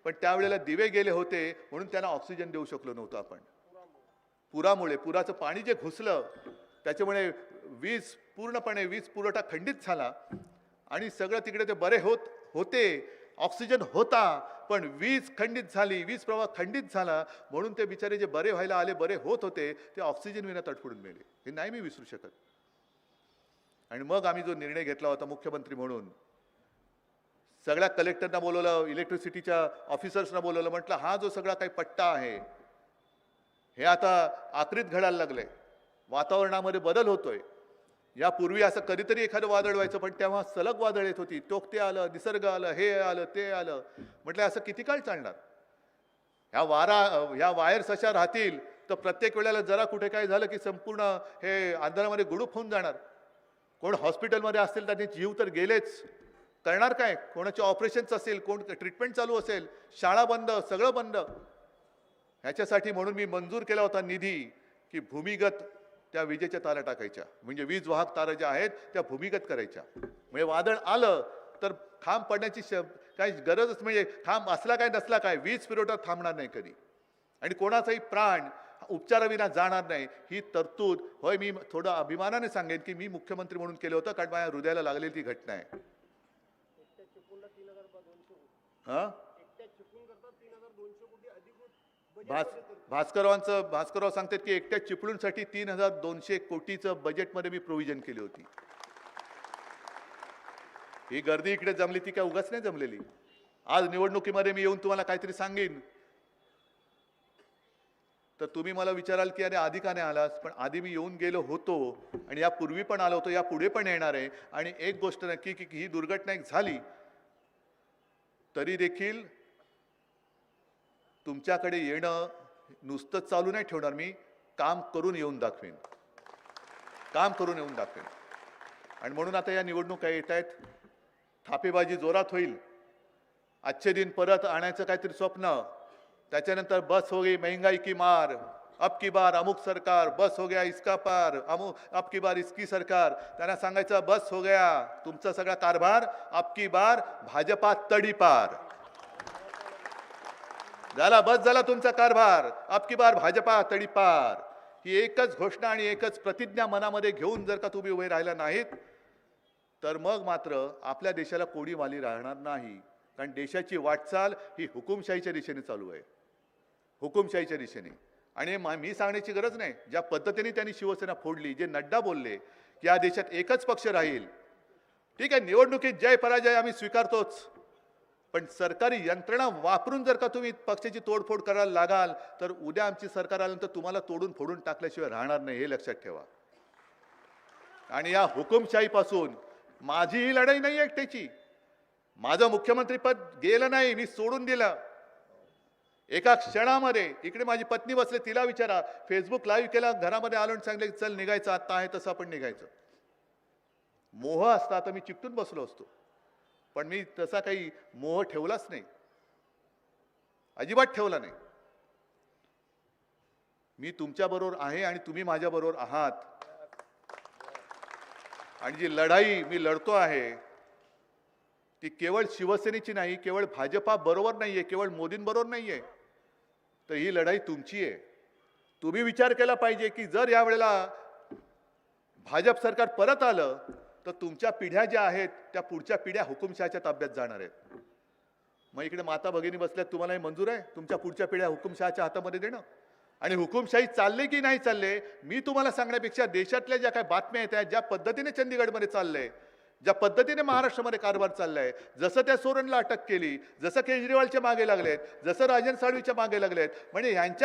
पण त्यावेळेला दिवे गेले होते म्हणून त्यांना ऑक्सिजन देऊ शकलो नव्हतो आपण. पुरामुळे, पुराचं पाणी जे घुसलं त्याच्यामुळे पूर्णपणे वीज पुरवठा खंडित झाला आणि सगळं तिकडे ते बरे होते. ऑक्सिजन होता पण वीज खंडित झाली, वीज प्रवाह खंडित झाला, म्हणून ते बिचारे जे बरे व्हायला आले, बरे होत होते, ते ऑक्सिजन विना तडफडून मेले. हे नाही मी विसरू शकत. आणि मग आम्ही जो निर्णय घेतला होता मुख्यमंत्री म्हणून, सगळ्या कलेक्टरना बोलवलं, इलेक्ट्रिसिटीच्या ऑफिसर्सना बोलवलं, म्हटलं हा जो सगळा काही पट्टा आहे हे आता आखरीत घडायला लागलंय. वातावरणामध्ये बदल होतोय. यापूर्वी असं कधीतरी एखादं वादळ व्हायचं, पण तेव्हा सलग वादळ येत होती. टोकते आलं, निसर्ग आलं, हे आलं, ते आलं. म्हटलं असं किती काळ चालणार? ह्या वायर्स अशा राहतील तर प्रत्येक वेळेला जरा कुठे काय झालं की संपूर्ण हे अंधारामध्ये गुडूप होऊन जाणार. कोण हॉस्पिटलमध्ये असतील त्यांनी जीव तर गेलेच, करणार काय? कोणाचे ऑपरेशन्स असेल, कोण ट्रीटमेंट चालू असेल, शाळा बंद, सगळं बंद. ह्याच्यासाठी म्हणून मी मंजूर केला होता निधी की भूमिगत त्या विजेच्या तारा टाकायच्या, म्हणजे वीज वाहक तारा ज्या आहेत त्या भूमिगत करायच्या. म्हणजे वादळ आलं तर खांब पडण्याची काही गरजच, म्हणजे खांब असला काय नसला काय, वीज पुरवठा थांबणार नाही कधी आणि कोणाचाही प्राण उपचाराविना जाणार नाही. ही तरतूद, होय, मी थोडं अभिमानाने सांगेन की मी मुख्यमंत्री म्हणून केलं होतं, कारण माझ्या हृदयाला लागलेली ती घटना आहे. भास्करराव सांगतात की एकट्या चिपळूणसाठी 3200 कोटीचं बजेटमध्ये मी प्रोव्हिजन केली होती. ही गर्दी इकडे जमली ती काय उगाच नाही जमलेली. आज निवडणुकीमध्ये मी येऊन तुम्हाला काहीतरी सांगेन तर तुम्ही मला विचाराल की अरे आधी का नाही आलास? पण आधी मी येऊन गेलो होतो आणि यापूर्वी पण आलो होतो, यापुढे पण येणार आहे. आणि एक गोष्ट नक्की की ही दुर्घटना एक झाली तरी देखील तुमच्याकडे येणं नुसतं चालू नाही ठेवणार, मी काम करून येऊन दाखवेन. काम करून येऊन दाखवेन. आणि म्हणून आता या निवडणुका येत आहेत, थापेबाजी जोरात होईल. अच्छे दिन परत आणायचं काहीतरी स्वप्न, त्याच्यानंतर बस हो गई महंगाई की मार, अब की बार अमुक सरकार, बस हो गया इसका पार, अब की बार इसकी सरकार. त्यांना सांगायचं बस हो गया तुमचा सगळा कारभार, अब की बार भाजपा तडीपार. झाला, बस झाला तुमचा कारभार, अब की बार भाजपा तडीपार. ही एकच घोषणा आणि एकच प्रतिज्ञा मनामध्ये घेऊन जर का तुम्ही उभे राहिला नाहीत, तर मग मात्र आपल्या देशाला कोणी वाली राहणार नाही. कारण देशाची वाटचाल ही हुकुमशाहीच्या दिशेने चालू आहे, हुकुमशाहीच्या दिशेने. आणि मी सांगण्याची गरज नाही, ज्या पद्धतीने त्यांनी शिवसेना फोडली, जे नड्डा बोलले की या देशात एकच पक्ष राहील. ठीक आहे, निवडणुकीत जय पराजय आम्ही स्वीकारतोच, पण सरकारी यंत्रणा वापरून जर का तुम्ही पक्षाची तोडफोड करायला लागाल, तर उद्या आमची सरकार आल्यानंतर तुम्हाला तोडून फोडून टाकल्याशिवाय राहणार नाही, हे लक्षात ठेवा. आणि या हुकुमशाहीपासून माझी ही लढाई नाही एकट्याची. माझं मुख्यमंत्रीपद गेलं नाही, मी सोडून दिलं एका क्षणामध्ये. इकडे माझी पत्नी बसले, तिला विचारा, फेसबुक लाईव्ह केला, घरामध्ये आलो आणि सांगले चल निघायचं, आता आहे तसं आपण निघायचं. मोह असता तर मी चिकटून बसलो असतो, पण मी तसा काही मोह ठेवलाच नाही, अजिबात ठेवला नाही. मी तुमच्या बरोबर आहे आणि तुम्ही माझ्या बरोबर आहात. आणि जी लढाई मी लढतो आहे ती केवळ शिवसेनेची नाही, केवळ भाजपा बरोबर नाहीये, केवळ मोदींबरोबर नाहीये, तर ही लढाई तुमची आहे. तुम्ही विचार केला पाहिजे की जर यावेळेला भाजप सरकार परत आलं तर तुमच्या पिढ्या ज्या आहेत त्या पुढच्या पिढ्या हुकुमशहाच्या ताब्यात जाणार आहेत. मग इकडे माता भगिनी बसल्यात, तुम्हाला हे मंजूर आहे तुमच्या पुढच्या पिढ्या हुकुमशहाच्या हातामध्ये देणं? आणि हुकुमशाही चालले की नाही चालले मी तुम्हाला सांगण्यापेक्षा देशातल्या ज्या काही बातम्या येत आहेत, ज्या पद्धतीने चंदीगडमध्ये चाललंय, ज्या पद्धतीने महाराष्ट्रामध्ये कारभार चाललाय, जसं त्या सोरेनला अटक केली, जसं केजरीवालच्या मागे लागलेत, जसं राजन साळवीच्या मागे लागलेत, म्हणजे यांच्या